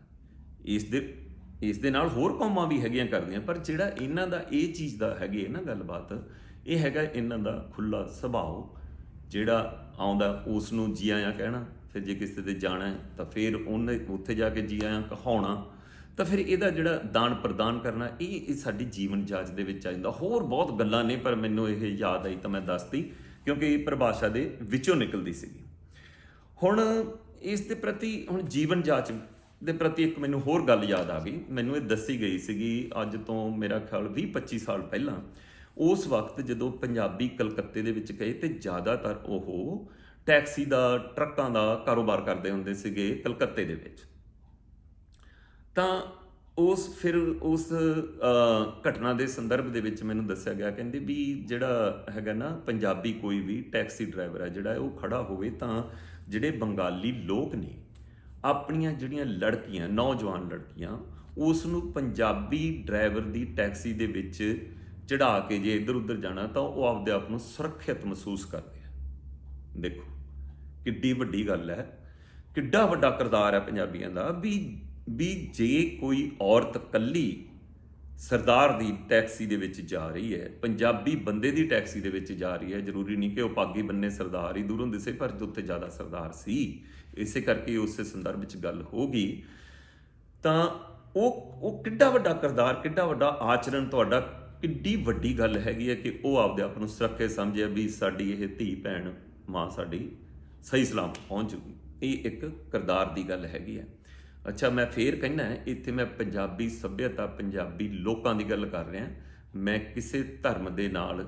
ਇਸ ਦੇ ਨਾਲ ਹੋਰ ਕੌਮਾਂ ਵੀ ਹੈਗੀਆਂ ਕਰਦੀਆਂ, ਪਰ ਜਿਹੜਾ ਇਹਨਾਂ ਦਾ ਇਹ ਚੀਜ਼ ਦਾ ਹੈਗੀ ਹੈ ਨਾ ਗੱਲਬਾਤ, ਇਹ ਹੈਗਾ ਇਹਨਾਂ ਦਾ ਖੁੱਲ੍ਹਾ ਸੁਭਾਅ। ਜਿਹੜਾ ਆਉਂਦਾ ਉਸ ਨੂੰ ਜੀ ਆਇਆਂ ਕਹਿਣਾ, ਫਿਰ ਜੇ ਕਿਸੇ ਤੇ ਜਾਣਾ ਹੈ ਤਾਂ ਫਿਰ ਉਹਨੇ ਉੱਥੇ ਜਾ ਕੇ ਜੀ ਆਇਆਂ ਕਹਾਉਣਾ, ਤਾਂ ਫਿਰ ਇਹਦਾ ਜਿਹੜਾ ਦਾਨ ਪ੍ਰਦਾਨ ਕਰਨਾ, ਇਹ ਸਾਡੀ ਜੀਵਨ ਜਾਚ ਦੇ ਵਿੱਚ ਆ ਜਾਂਦਾ। ਹੋਰ ਬਹੁਤ ਗੱਲਾਂ ਨੇ, ਪਰ ਮੈਨੂੰ ਇਹ ਯਾਦ ਆਈ ਤਾਂ ਮੈਂ ਦੱਸਤੀ ਕਿਉਂਕਿ ਇਹ ਪਰਿਭਾਸ਼ਾ ਦੇ ਵਿੱਚੋਂ ਨਿਕਲਦੀ ਸੀਗੀ। ਹੁਣ ਇਸ ਦੇ ਪ੍ਰਤੀ, ਹੁਣ ਜੀਵਨ ਜਾਚ ਦੇ ਪ੍ਰਤੀ ਇੱਕ ਮੈਨੂੰ ਹੋਰ ਗੱਲ ਯਾਦ ਆ ਗਈ। ਮੈਨੂੰ ਇਹ ਦੱਸੀ ਗਈ ਸੀਗੀ ਅੱਜ ਤੋਂ ਮੇਰਾ ਖਿਆਲ 20-25 ਸਾਲ ਪਹਿਲਾਂ। ਉਸ ਵਕਤ ਜਦੋਂ ਪੰਜਾਬੀ ਕਲਕੱਤੇ ਦੇ ਵਿੱਚ ਗਏ ਤੇ ਜ਼ਿਆਦਾਤਰ ਉਹ ਟੈਕਸੀ ਦਾ, ਟਰੱਕਾਂ ਦਾ ਕਾਰੋਬਾਰ ਕਰਦੇ ਹੁੰਦੇ ਸੀਗੇ ਕਲਕੱਤੇ ਦੇ ਵਿੱਚ। ਤਾਂ ਉਸ ਘਟਨਾ ਦੇ ਸੰਦਰਭ ਦੇ ਵਿੱਚ ਮੈਨੂੰ ਦੱਸਿਆ ਗਿਆ, ਕਹਿੰਦੇ ਵੀ ਜਿਹੜਾ ਹੈਗਾ ਨਾ ਪੰਜਾਬੀ ਕੋਈ ਵੀ ਟੈਕਸੀ ਡਰਾਈਵਰ ਹੈ ਜਿਹੜਾ, ਉਹ ਖੜਾ ਹੋਵੇ ਤਾਂ ਜਿਹੜੇ ਬੰਗਾਲੀ ਲੋਕ ਨੇ ਆਪਣੀਆਂ ਜਿਹੜੀਆਂ ਲੜਕੀਆਂ, ਨੌਜਵਾਨ ਲੜਕੀਆਂ, ਉਸ ਨੂੰ ਪੰਜਾਬੀ ਡਰਾਈਵਰ ਦੀ ਟੈਕਸੀ ਦੇ ਵਿੱਚ ਚੜ੍ਹਾ ਕੇ ਜੇ ਇੱਧਰ ਉੱਧਰ ਜਾਣਾ ਤਾਂ ਉਹ ਆਪਦੇ ਆਪ ਨੂੰ ਸੁਰੱਖਿਅਤ ਮਹਿਸੂਸ ਕਰਦੇ ਆ। ਦੇਖੋ ਕਿੱਡੀ ਵੱਡੀ ਗੱਲ ਹੈ, ਕਿੱਡਾ ਵੱਡਾ ਕਿਰਦਾਰ ਹੈ ਪੰਜਾਬੀਆਂ ਦਾ, ਵੀ ਜੇ ਕੋਈ ਔਰਤ ਇਕੱਲੀ ਸਰਦਾਰ ਦੀ ਟੈਕਸੀ ਦੇ ਵਿੱਚ ਜਾ ਰਹੀ ਹੈ, ਪੰਜਾਬੀ ਬੰਦੇ ਦੀ ਟੈਕਸੀ ਦੇ ਵਿੱਚ ਜਾ ਰਹੀ ਹੈ, ਜ਼ਰੂਰੀ ਨਹੀਂ ਕਿ ਉਹ ਪਾਗੀ ਬੰਨੇ ਸਰਦਾਰ ਹੀ ਦੂਰੋਂ ਦਿਸੇ, ਪਰ ਉੱਥੇ ਜ਼ਿਆਦਾ ਸਰਦਾਰ ਸੀ, ਇਸੇ ਕਰਕੇ ਉਸੇ ਸੰਦਰਭ ਵਿੱਚ ਗੱਲ ਹੋ ਗਈ। ਤਾਂ ਉਹ ਕਿੱਡਾ ਵੱਡਾ ਕਿਰਦਾਰ, ਕਿੱਡਾ ਵੱਡਾ ਆਚਰਣ, ਤੁਹਾਡਾ ਕਿੱਡੀ ਵੱਡੀ ਗੱਲ ਹੈਗੀ ਹੈ ਕਿ ਉਹ ਆਪਦੇ ਆਪ ਨੂੰ ਸੁਰੱਖਿਅਤ ਸਮਝਿਆ ਵੀ ਸਾਡੀ ਇਹ ਧੀ ਭੈਣ ਮਾਂ ਸਾਡੀ ਸਹੀ ਸਲਾਮਤ ਪਹੁੰਚ ਜੂਗੀ। ਇਹ ਇੱਕ ਕਿਰਦਾਰ ਦੀ ਗੱਲ ਹੈਗੀ ਹੈ। ਅੱਛਾ, ਮੈਂ ਫੇਰ ਕਹਿਣਾ ਇੱਥੇ ਮੈਂ ਪੰਜਾਬੀ ਸੱਭਿਅਤਾ, ਪੰਜਾਬੀ ਲੋਕਾਂ ਦੀ ਗੱਲ ਕਰ ਰਿਹਾ। ਮੈਂ ਕਿਸੇ ਧਰਮ ਦੇ ਨਾਲ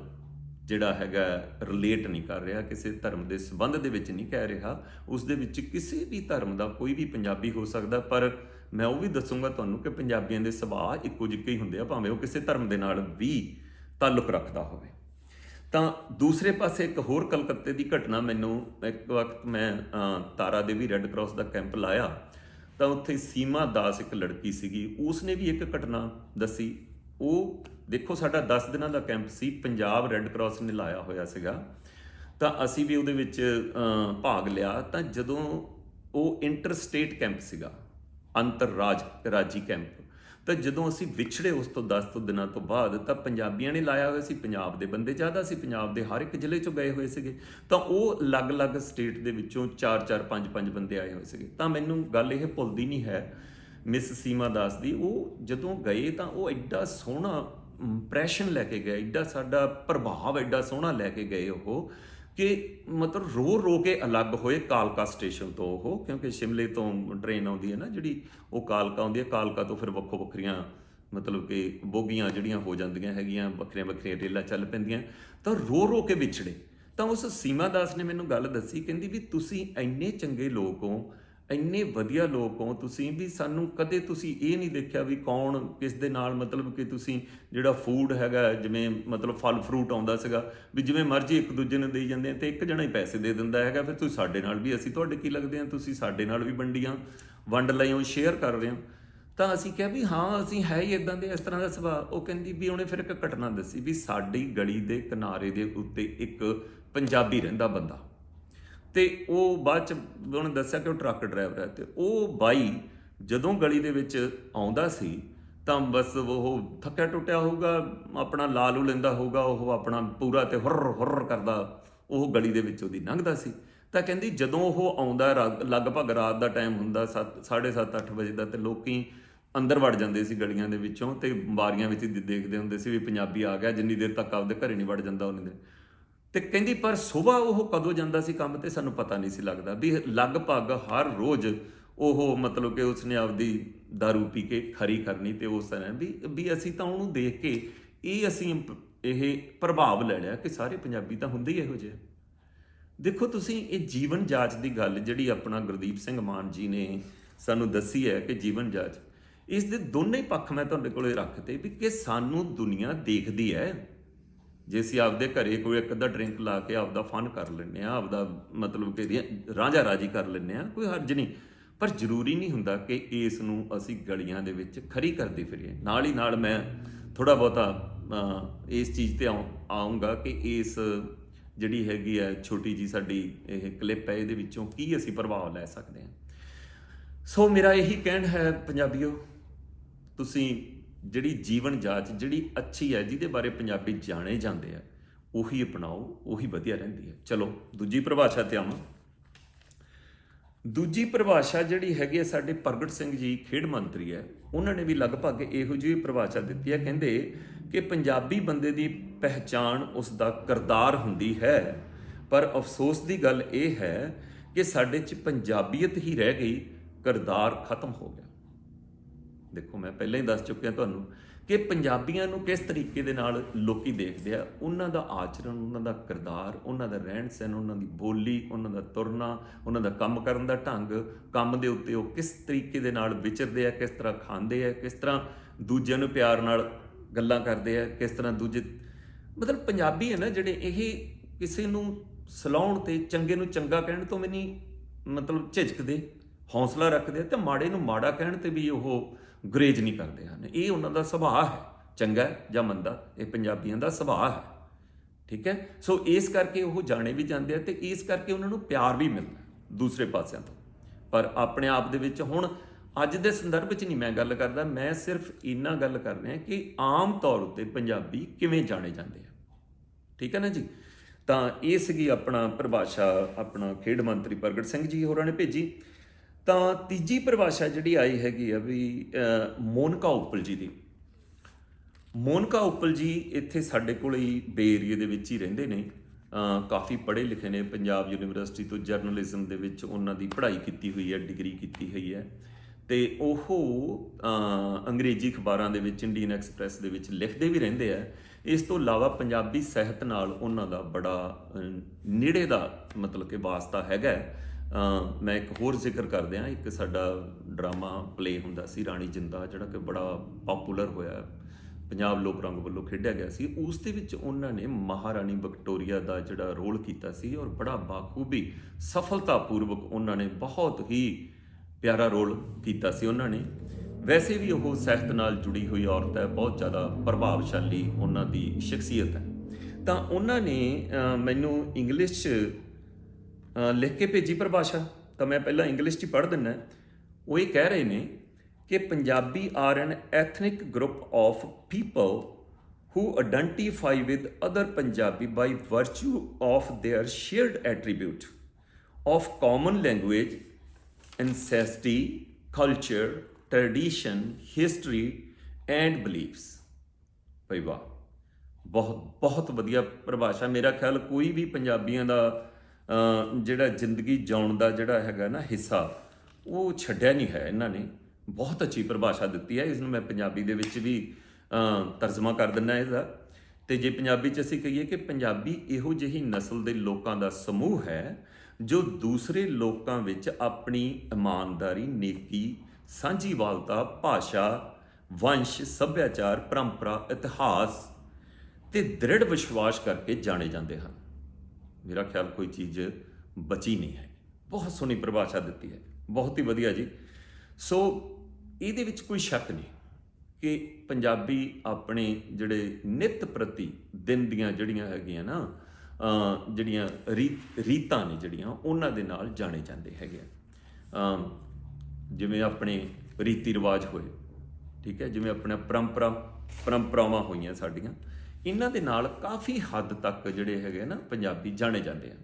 ਜਿਹੜਾ ਹੈਗਾ ਰਿਲੇਟ ਨਹੀਂ ਕਰ ਰਿਹਾ, ਕਿਸੇ ਧਰਮ ਦੇ ਸੰਬੰਧ ਦੇ ਵਿੱਚ ਨਹੀਂ ਕਹਿ ਰਿਹਾ। ਉਸ ਦੇ ਵਿੱਚ ਕਿਸੇ ਵੀ ਧਰਮ ਦਾ ਕੋਈ ਵੀ ਪੰਜਾਬੀ ਹੋ ਸਕਦਾ, ਪਰ ਮੈਂ ਉਹ ਵੀ ਦੱਸੂਗਾ ਤੁਹਾਨੂੰ ਕਿ ਪੰਜਾਬੀਆਂ ਦੇ ਸੁਭਾਅ ਇੱਕੋ ਜਿਹੇ ਹੀ ਹੁੰਦੇ ਆ, ਭਾਵੇਂ ਉਹ ਕਿਸੇ ਧਰਮ ਦੇ ਨਾਲ ਵੀ ਤਾਲੁਕ ਰੱਖਦਾ ਹੋਵੇ। ਤਾਂ ਦੂਸਰੇ ਪਾਸੇ ਇੱਕ ਹੋਰ ਕਲਕੱਤੇ ਦੀ ਘਟਨਾ, ਮੈਨੂੰ ਇੱਕ ਵਕਤ ਮੈਂ ਤਾਰਾ ਦੇਵੀ ਰੈੱਡ ਕਰਾਸ ਦਾ ਕੈਂਪ ਲਾਇਆ, ਤਾਂ ਉੱਥੇ ਸੀਮਾ ਦਾਸ ਇੱਕ ਲੜਕੀ ਸੀਗੀ, ਉਸਨੇ ਵੀ ਇੱਕ ਘਟਨਾ ਦੱਸੀ। ਉਹ ਦੇਖੋ ਸਾਡਾ 10 ਦਿਨਾਂ ਦਾ ਕੈਂਪ ਸੀ, ਪੰਜਾਬ ਰੈੱਡ ਕਰਾਸ ਨੇ ਲਾਇਆ ਹੋਇਆ ਸੀਗਾ, ਤਾਂ ਅਸੀਂ ਵੀ ਉਹਦੇ ਵਿੱਚ ਭਾਗ ਲਿਆ। ਤਾਂ ਜਦੋਂ ਉਹ ਇੰਟਰ ਸਟੇਟ ਕੈਂਪ ਸੀਗਾ, ਰਾਜੀ ਕੈਂਪ, ਤਾਂ ਜਦੋਂ ਅਸੀਂ ਵਿਛੜੇ ਉਸ ਤੋਂ 10 ਦਿਨਾਂ ਤੋਂ ਬਾਅਦ, ਤਾਂ ਪੰਜਾਬੀਆਂ ਨੇ ਲਾਇਆ ਹੋਇਆ ਸੀ, ਪੰਜਾਬ ਦੇ ਬੰਦੇ ਜ਼ਿਆਦਾ ਸੀ, ਪੰਜਾਬ ਦੇ ਹਰ ਇੱਕ ਜ਼ਿਲ੍ਹੇ 'ਚੋਂ ਗਏ ਹੋਏ ਸੀਗੇ, ਤਾਂ ਉਹ ਅਲੱਗ-ਅਲੱਗ ਸਟੇਟ ਦੇ ਵਿੱਚੋਂ 4-4 5-5 ਬੰਦੇ ਆਏ ਹੋਏ ਸੀਗੇ। ਤਾਂ ਮੈਨੂੰ ਗੱਲ ਇਹ ਭੁੱਲਦੀ ਨਹੀਂ ਹੈ ਮਿਸ ਸੀਮਾ ਦਾਸ ਦੀ। ਉਹ ਜਦੋਂ ਗਏ ਤਾਂ ਉਹ ਐਡਾ ਸੋਹਣਾ ਇੰਪ੍ਰੈਸ਼ਨ ਲੈ ਕੇ ਗਏ, ਐਡਾ ਸਾਡਾ ਪ੍ਰਭਾਵ ਐਡਾ ਸੋਹਣਾ ਲੈ ਕੇ ਗਏ ਉਹ, ਕਿ ਮਤਲਬ ਰੋ ਕੇ ਅਲੱਗ ਹੋਏ ਕਾਲਕਾ ਸਟੇਸ਼ਨ ਤੋਂ ਉਹ, ਕਿਉਂਕਿ ਸ਼ਿਮਲੇ ਤੋਂ ਟ੍ਰੇਨ ਆਉਂਦੀ ਹੈ ਨਾ ਜਿਹੜੀ, ਉਹ ਕਾਲਕਾ ਆਉਂਦੀ ਹੈ, ਕਾਲਕਾ ਤੋਂ ਫਿਰ ਵੱਖਰੀਆਂ ਮਤਲਬ ਕਿ ਬੋਗੀਆਂ ਜਿਹੜੀਆਂ ਹੋ ਜਾਂਦੀਆਂ ਹੈਗੀਆਂ, ਵੱਖਰੀਆਂ ਰੇਲਾਂ ਚੱਲ ਪੈਂਦੀਆਂ, ਤਾਂ ਰੋ ਕੇ ਵਿਛੜੇ। ਤਾਂ ਉਸ ਸੀਮਾ ਦਾਸ ਨੇ ਮੈਨੂੰ ਗੱਲ ਦੱਸੀ, ਕਹਿੰਦੀ ਵੀ ਤੁਸੀਂ ਇੰਨੇ ਚੰਗੇ ਲੋਕ ਹੋ, ਇੰਨੇ ਵਧੀਆ ਲੋਕ ਹੋ ਤੁਸੀਂ, ਵੀ ਸਾਨੂੰ ਕਦੇ ਤੁਸੀਂ ਇਹ ਨਹੀਂ ਦੇਖਿਆ ਵੀ ਕੌਣ ਕਿਸ ਦੇ ਨਾਲ, ਮਤਲਬ ਕਿ ਤੁਸੀਂ ਜਿਹੜਾ ਫੂਡ ਹੈਗਾ, ਜਿਵੇਂ ਮਤਲਬ ਫਲ ਫਰੂਟ ਆਉਂਦਾ ਸੀਗਾ ਵੀ ਜਿਵੇਂ ਮਰਜ਼ੀ ਇੱਕ ਦੂਜੇ ਨੂੰ ਦੇਈ ਜਾਂਦੇ ਆ, ਤੇ ਇੱਕ ਜਣਾ ਹੀ ਪੈਸੇ ਦੇ ਦਿੰਦਾ ਹੈਗਾ, ਫਿਰ ਤੁਸੀਂ ਸਾਡੇ ਨਾਲ ਵੀ, ਅਸੀਂ ਤੁਹਾਡੇ ਕੀ ਲੱਗਦੇ ਆ, ਤੁਸੀਂ ਸਾਡੇ ਨਾਲ ਵੀ ਵੰਡ ਲਈ ਹੋ, ਸ਼ੇਅਰ ਕਰ ਰਹੇ ਹੋ। ਤਾਂ ਅਸੀਂ ਕਿਹਾ ਵੀ ਹਾਂ ਅਸੀਂ ਹੈ ਹੀ ਇੱਦਾਂ ਦੇ, ਇਸ ਤਰ੍ਹਾਂ ਦਾ ਸੁਭਾਅ। ਉਹ ਕਹਿੰਦੀ ਵੀ ਉਹਨੇ ਫਿਰ ਇੱਕ ਘਟਨਾ ਦੱਸੀ ਵੀ ਸਾਡੀ ਗਲੀ ਦੇ ਕਿਨਾਰੇ ਦੇ ਉੱਤੇ ਇੱਕ ਪੰਜਾਬੀ ਰਹਿੰਦਾ ਬੰਦਾ, ਤੇ ਉਹ ਬਾਅਦ 'ਚ ਉਹਨੇ ਦੱਸਿਆ ਕਿ ਉਹ ਟਰੱਕ ਡਰਾਈਵਰ ਹੈ, ਤੇ ਉਹ ਬਾਈ ਜਦੋਂ ਗਲੀ ਦੇ ਵਿੱਚ ਆਉਂਦਾ ਸੀ ਤਾਂ ਬਸ ਉਹ ਥੱਕਿਆ ਟੁੱਟਿਆ ਹੋਊਗਾ, ਆਪਣਾ ਲਾ ਲੂ ਲੈਂਦਾ ਹੋਊਗਾ, ਉਹ ਆਪਣਾ ਪੂਰਾ ਤੇ ਹੁਰ ਕਰਦਾ ਉਹ ਗਲੀ ਦੇ ਵਿੱਚ ਉਹਦੀ ਲੰਘਦਾ ਸੀ। ਤਾਂ ਕਹਿੰਦੀ ਜਦੋਂ ਉਹ ਆਉਂਦਾ, ਲਗਭਗ ਰਾਤ ਦਾ ਟਾਈਮ ਹੁੰਦਾ, 7:30-8 ਵਜੇ ਦਾ, ਤੇ ਲੋਕੀ ਅੰਦਰ ਵੜ ਜਾਂਦੇ ਸੀ ਗਲੀਆਂ ਦੇ ਵਿੱਚੋਂ, ਤੇ ਬਾਰੀਆਂ ਵਿੱਚ ਦੇਖਦੇ ਹੁੰਦੇ ਸੀ ਵੀ ਪੰਜਾਬੀ ਆ ਗਿਆ, ਜਿੰਨੀ ਦੇਰ ਤੱਕ ਆਪਦੇ ਘਰੇ ਨਹੀਂ ਵੜ ਜਾਂਦਾ ਉਹਨੇ ਦੇਰ। ਤੇ ਕਹਿੰਦੀ ਪਰ ਸੁਬਾਹ ਉਹ ਕਦੋਂ ਜਾਂਦਾ ਸੀ ਕੰਮ ਤੇ ਸਾਨੂੰ ਪਤਾ ਨਹੀਂ ਸੀ ਲੱਗਦਾ, ਵੀ ਲਗਭਗ ਹਰ ਰੋਜ਼ ਉਹ ਮਤਲਬ ਕਿ ਉਸਨੇ ਆਪਦੀ ਦਾਰੂ ਪੀ ਕੇ ਖਰੀ ਕਰਨੀ, ਤੇ ਉਸ ਤਰ੍ਹਾਂ ਵੀ ਅਸੀਂ ਤਾਂ ਉਹਨੂੰ ਦੇਖ ਕੇ ਇਹ ਅਸੀਂ ਇਹ ਪ੍ਰਭਾਵ ਲੈ ਲਿਆ ਕਿ ਸਾਰੇ ਪੰਜਾਬੀ ਤਾਂ ਹੁੰਦੇ ਹੀ ਇਹੋ ਜਿਹੇ। ਦੇਖੋ ਤੁਸੀਂ, ਇਹ ਜੀਵਨ ਜਾਚ ਦੀ ਗੱਲ ਜਿਹੜੀ ਆਪਣਾ ਗੁਰਦੀਪ ਸਿੰਘ ਮਾਨ ਜੀ ਨੇ ਸਾਨੂੰ ਦੱਸੀ ਹੈ ਕਿ ਜੀਵਨ ਜਾਚ, ਇਸ ਦੇ ਦੋਨੇ ਪੱਖ ਮੈਂ ਤੁਹਾਡੇ ਕੋਲੇ ਰੱਖਤੇ ਵੀ ਕਿ ਸਾਨੂੰ ਦੁਨੀਆ ਦੇਖਦੀ ਹੈ। ਜੇ ਅਸੀਂ ਆਪਦੇ ਘਰੇ ਕੋਈ ਇੱਕ ਅੱਧਾ ਡਰਿੰਕ ਲਾ ਕੇ ਆਪਦਾ ਫਨ ਕਰ ਲੈਂਦੇ ਹਾਂ, ਆਪਦਾ ਮਤਲਬ ਕਿ ਰਾਂਝਾ ਰਾਜੀ ਕਰ ਲੈਂਦੇ ਹਾਂ, ਕੋਈ ਹਰਜ ਨਹੀਂ। ਪਰ ਜ਼ਰੂਰੀ ਨਹੀਂ ਹੁੰਦਾ ਕਿ ਇਸ ਨੂੰ ਅਸੀਂ ਗਲੀਆਂ ਦੇ ਵਿੱਚ ਖਰੀ ਕਰਦੇ ਫਿਰੀਏ। ਨਾਲ ਹੀ ਨਾਲ ਮੈਂ ਥੋੜ੍ਹਾ ਬਹੁਤਾ ਇਸ ਚੀਜ਼ 'ਤੇ ਆਊਂਗਾ ਕਿ ਇਸ ਜਿਹੜੀ ਹੈਗੀ ਹੈ ਛੋਟੀ ਜੀ ਸਾਡੀ ਇਹ ਕਲਿੱਪ ਹੈ, ਇਹਦੇ ਵਿੱਚੋਂ ਕੀ ਅਸੀਂ ਪ੍ਰਭਾਵ ਲੈ ਸਕਦੇ ਹਾਂ। ਸੋ ਮੇਰਾ ਇਹੀ ਕਹਿਣ ਹੈ ਪੰਜਾਬੀਓ, ਤੁਸੀਂ ਜਿਹੜੀ ਜੀਵਨ ਜਾਚ ਜਿਹੜੀ ਅੱਛੀ ਹੈ, ਜਿਹਦੇ ਬਾਰੇ ਪੰਜਾਬੀ ਜਾਣੇ ਜਾਂਦੇ ਆ, ਉਹੀ ਅਪਣਾਓ, ਉਹੀ ਵਧੀਆ ਰਹਿੰਦੀ ਹੈ। ਚਲੋ ਦੂਜੀ ਪਰਿਭਾਸ਼ਾ 'ਤੇ ਆਵਾਂ। ਦੂਜੀ ਪਰਿਭਾਸ਼ਾ ਜਿਹੜੀ ਹੈਗੀ ਹੈ, ਸਾਡੇ ਪ੍ਰਗਟ ਸਿੰਘ ਜੀ ਖੇਡ ਮੰਤਰੀ ਹੈ, ਉਹਨਾਂ ਨੇ ਵੀ ਲਗਭਗ ਇਹੋ ਜਿਹੀ ਪਰਿਭਾਸ਼ਾ ਦਿੱਤੀ ਹੈ। ਕਹਿੰਦੇ ਕਿ ਪੰਜਾਬੀ ਬੰਦੇ ਦੀ ਪਹਿਚਾਣ ਉਸ ਦਾ ਕਿਰਦਾਰ ਹੁੰਦੀ ਹੈ, ਪਰ ਅਫਸੋਸ ਦੀ ਗੱਲ ਇਹ ਹੈ ਕਿ ਸਾਡੇ 'ਚ ਪੰਜਾਬੀਅਤ ਹੀ ਰਹਿ ਗਈ, ਕਿਰਦਾਰ ਖਤਮ ਹੋ ਗਿਆ। ਦੇਖੋ, ਮੈਂ ਪਹਿਲਾਂ ਹੀ ਦੱਸ ਚੁੱਕਿਆ ਤੁਹਾਨੂੰ ਕਿ ਪੰਜਾਬੀਆਂ ਨੂੰ ਕਿਸ ਤਰੀਕੇ ਦੇ ਨਾਲ ਲੋਕੀ ਦੇਖਦੇ ਆ, ਉਹਨਾਂ ਦਾ ਆਚਰਣ, ਉਹਨਾਂ ਦਾ ਕਿਰਦਾਰ, ਉਹਨਾਂ ਦਾ ਰਹਿਣ ਸਹਿਣ, ਉਹਨਾਂ ਦੀ ਬੋਲੀ, ਉਹਨਾਂ ਦਾ ਤੁਰਨਾ, ਉਹਨਾਂ ਦਾ ਕੰਮ ਕਰਨ ਦਾ ਢੰਗ, ਕੰਮ ਦੇ ਉੱਤੇ ਉਹ ਕਿਸ ਤਰੀਕੇ ਦੇ ਨਾਲ ਵਿਚਰਦੇ ਆ, ਕਿਸ ਤਰ੍ਹਾਂ ਖਾਂਦੇ ਆ, ਕਿਸ ਤਰ੍ਹਾਂ ਦੂਜਿਆਂ ਨੂੰ ਪਿਆਰ ਨਾਲ ਗੱਲਾਂ ਕਰਦੇ ਆ, ਕਿਸ ਤਰ੍ਹਾਂ ਦੂਜੇ, ਮਤਲਬ ਪੰਜਾਬੀ ਹੈ ਨਾ ਜਿਹੜੇ, ਇਹ ਕਿਸੇ ਨੂੰ ਸਲਾਹੁਣ ਤੇ ਚੰਗੇ ਨੂੰ ਚੰਗਾ ਕਹਿਣ ਤੋਂ ਵੀ ਨਹੀਂ ਮਤਲਬ ਝਿਜਕਦੇ, ਹੌਸਲਾ ਰੱਖਦੇ ਆ, ਤੇ ਮਾੜੇ ਨੂੰ ਮਾੜਾ ਕਹਿਣ ਤੇ ਵੀ ਉਹ ਗੁਰੇਜ਼ ਨਹੀਂ ਕਰਦੇ ਹਨ। ਇਹ ਉਹਨਾਂ ਦਾ ਸੁਭਾਅ ਹੈ, ਚੰਗਾ ਜਾਂ ਮੰਦਾ, ਇਹ ਪੰਜਾਬੀਆਂ ਦਾ ਸੁਭਾਅ ਹੈ। ਠੀਕ ਹੈ। ਸੋ ਇਸ ਕਰਕੇ ਉਹ ਜਾਣੇ ਵੀ ਜਾਂਦੇ ਆ ਤੇ ਇਸ ਕਰਕੇ ਉਹਨਾਂ ਨੂੰ ਪਿਆਰ ਵੀ ਮਿਲਦਾ ਦੂਸਰੇ ਪਾਸਿਆਂ ਤੋਂ। ਪਰ ਆਪਣੇ ਆਪ ਦੇ ਵਿੱਚ ਹੁਣ ਅੱਜ ਦੇ ਸੰਦਰਭ 'ਚ ਨਹੀਂ ਮੈਂ ਗੱਲ ਕਰਦਾ, ਮੈਂ ਸਿਰਫ ਇੰਨਾ ਗੱਲ ਕਰ ਰਿਹਾ ਕਿ ਆਮ ਤੌਰ ਉੱਤੇ ਪੰਜਾਬੀ ਕਿਵੇਂ ਜਾਣੇ ਜਾਂਦੇ ਆ। ਠੀਕ ਹੈ ਨਾ ਜੀ। ਤਾਂ ਇਹ ਸੀਗੀ ਆਪਣਾ ਪਰਿਭਾਸ਼ਾ ਆਪਣਾ ਖੇਡ ਮੰਤਰੀ ਪ੍ਰਗਟ ਸਿੰਘ ਜੀ ਹੋਰਾਂ ਨੇ ਭੇਜੀ। ਤਾਂ ਤੀਜੀ ਪਰਿਭਾਸ਼ਾ ਜਿਹੜੀ ਆਈ ਹੈਗੀ ਆ ਵੀ ਮੋਨਕਾ ਉੱਪਲ ਜੀ ਦੀ। ਮੋਨਕਾ ਉੱਪਲ ਜੀ ਇੱਥੇ ਸਾਡੇ ਕੋਲ ਹੀ ਬੇ ਏਰੀਏ ਦੇ ਵਿੱਚ ਹੀ ਰਹਿੰਦੇ ਨੇ, ਕਾਫੀ ਪੜ੍ਹੇ ਲਿਖੇ ਨੇ, ਪੰਜਾਬ ਯੂਨੀਵਰਸਿਟੀ ਤੋਂ ਜਰਨਲਿਜ਼ਮ ਦੇ ਵਿੱਚ ਉਹਨਾਂ ਦੀ ਪੜ੍ਹਾਈ ਕੀਤੀ ਹੋਈ ਹੈ, ਡਿਗਰੀ ਕੀਤੀ ਹੋਈ ਹੈ, ਤੇ ਉਹ ਅੰਗਰੇਜ਼ੀ ਅਖਬਾਰਾਂ ਦੇ ਵਿੱਚ, ਇੰਡੀਅਨ ਐਕਸਪ੍ਰੈਸ ਦੇ ਵਿੱਚ ਲਿਖਦੇ ਵੀ ਰਹਿੰਦੇ ਆ। ਇਸ ਤੋਂ ਇਲਾਵਾ ਪੰਜਾਬੀ ਸਾਹਿਤ ਨਾਲ ਉਹਨਾਂ ਦਾ ਬੜਾ ਨੇੜੇ ਦਾ ਮਤਲਬ ਕਿ ਵਾਸਤਾ ਹੈਗਾ। ਮੈਂ ਇੱਕ ਹੋਰ ਜ਼ਿਕਰ ਕਰਦੇ ਹਾਂ, ਇੱਕ ਸਾਡਾ ਡਰਾਮਾ ਪਲੇ ਹੁੰਦਾ ਸੀ ਰਾਣੀ ਜਿੰਦਾ, ਜਿਹੜਾ ਕਿ ਬੜਾ ਪਾਪੂਲਰ ਹੋਇਆ, ਪੰਜਾਬ ਲੋਕ ਰੰਗ ਵੱਲੋਂ ਖੇਡਿਆ ਗਿਆ ਸੀ। ਉਸ ਦੇ ਵਿੱਚ ਉਹਨਾਂ ਨੇ ਮਹਾਰਾਣੀ ਵਿਕਟੋਰੀਆ ਦਾ ਜਿਹੜਾ ਰੋਲ ਕੀਤਾ ਸੀ, ਔਰ ਬੜਾ ਬਾਖੂਬੀ ਸਫਲਤਾਪੂਰਵਕ ਉਹਨਾਂ ਨੇ ਬਹੁਤ ਹੀ ਪਿਆਰਾ ਰੋਲ ਕੀਤਾ ਸੀ ਉਹਨਾਂ ਨੇ। ਵੈਸੇ ਵੀ ਉਹ ਸਾਹਿਤ ਨਾਲ ਜੁੜੀ ਹੋਈ ਔਰਤ ਹੈ, ਬਹੁਤ ਜ਼ਿਆਦਾ ਪ੍ਰਭਾਵਸ਼ਾਲੀ ਉਹਨਾਂ ਦੀ ਸ਼ਖਸੀਅਤ ਹੈ। ਤਾਂ ਉਹਨਾਂ ਨੇ ਮੈਨੂੰ ਇੰਗਲਿਸ਼ 'ਚ ਲਿਖ ਕੇ ਭੇਜੀ ਪਰਿਭਾਸ਼ਾ, ਤਾਂ ਮੈਂ ਪਹਿਲਾਂ ਇੰਗਲਿਸ਼ 'ਚ ਹੀ ਪੜ੍ਹ ਦਿੰਦਾ। ਉਹ ਇਹ ਕਹਿ ਰਹੇ ਨੇ ਕਿ Punjabi are an ethnic group of people who identify with other Punjabi by virtue of their shared attribute of common language, ancestry, culture, tradition, history and beliefs। ਭਾਈ ਵਾਹ, ਬਹੁਤ ਬਹੁਤ ਵਧੀਆ ਪਰਿਭਾਸ਼ਾ। ਮੇਰਾ ਖਿਆਲ ਕੋਈ ਵੀ ਪੰਜਾਬੀਆਂ ਦਾ ਜਿਹੜਾ ਜ਼ਿੰਦਗੀ ਜਿਉਣ ਦਾ ਜਿਹੜਾ ਹੈਗਾ ਨਾ ਹਿੱਸਾ, ਉਹ ਛੱਡਿਆ ਨਹੀਂ ਹੈ ਇਹਨਾਂ ਨੇ। ਬਹੁਤ ਅੱਛੀ ਪਰਿਭਾਸ਼ਾ ਦਿੱਤੀ ਹੈ। ਇਸ ਨੂੰ ਮੈਂ ਪੰਜਾਬੀ ਦੇ ਵਿੱਚ ਵੀ ਤਰਜਮਾ ਕਰ ਦਿੰਦਾ ਇਹਦਾ। ਤੇ ਜੇ ਪੰਜਾਬੀ 'ਚ ਅਸੀਂ ਕਹੀਏ ਕਿ ਪੰਜਾਬੀ ਇਹੋ ਜਿਹੀ ਨਸਲ ਦੇ ਲੋਕਾਂ ਦਾ ਸਮੂਹ ਹੈ ਜੋ ਦੂਸਰੇ ਲੋਕਾਂ ਵਿੱਚ ਆਪਣੀ ਇਮਾਨਦਾਰੀ, ਨੇਕੀ, ਸਾਂਝੀਵਾਲਤਾ, ਭਾਸ਼ਾ, ਵੰਸ਼, ਸੱਭਿਆਚਾਰ, ਪਰੰਪਰਾ, ਇਤਿਹਾਸ ਤੇ ਦ੍ਰਿੜ ਵਿਸ਼ਵਾਸ ਕਰਕੇ ਜਾਣੇ ਜਾਂਦੇ ਹਨ। ਮੇਰਾ ਖਿਆਲ ਕੋਈ ਚੀਜ਼ ਬਚੀ ਨਹੀਂ ਹੈ। ਬਹੁਤ ਸੋਹਣੀ ਪਰਿਭਾਸ਼ਾ ਦਿੱਤੀ ਹੈ, ਬਹੁਤ ਹੀ ਵਧੀਆ ਜੀ। ਸੋ ਇਹਦੇ ਵਿੱਚ ਕੋਈ ਸ਼ੱਕ ਨਹੀਂ ਕਿ ਪੰਜਾਬੀ ਆਪਣੇ ਜਿਹੜੇ ਨਿੱਤ ਪ੍ਰਤੀ ਦਿਨ ਦੀਆਂ ਜਿਹੜੀਆਂ ਹੈਗੀਆਂ ਨਾ ਜਿਹੜੀਆਂ ਰੀਤਾਂ ਨੇ ਜਿਹੜੀਆਂ, ਉਹਨਾਂ ਦੇ ਨਾਲ ਜਾਣੇ ਜਾਂਦੇ ਹੈਗੇ ਆ। ਜਿਵੇਂ ਆਪਣੇ ਰੀਤੀ ਰਿਵਾਜ ਹੋਏ, ਠੀਕ ਹੈ, ਜਿਵੇਂ ਆਪਣਾ ਪਰੰਪਰਾਵਾਂ ਹੋਈਆਂ ਸਾਡੀਆਂ, ਇਹਨਾਂ ਦੇ ਨਾਲ ਕਾਫੀ ਹੱਦ ਤੱਕ ਜਿਹੜੇ ਹੈਗੇ ਨਾ ਪੰਜਾਬੀ ਜਾਣੇ ਜਾਂਦੇ ਆ।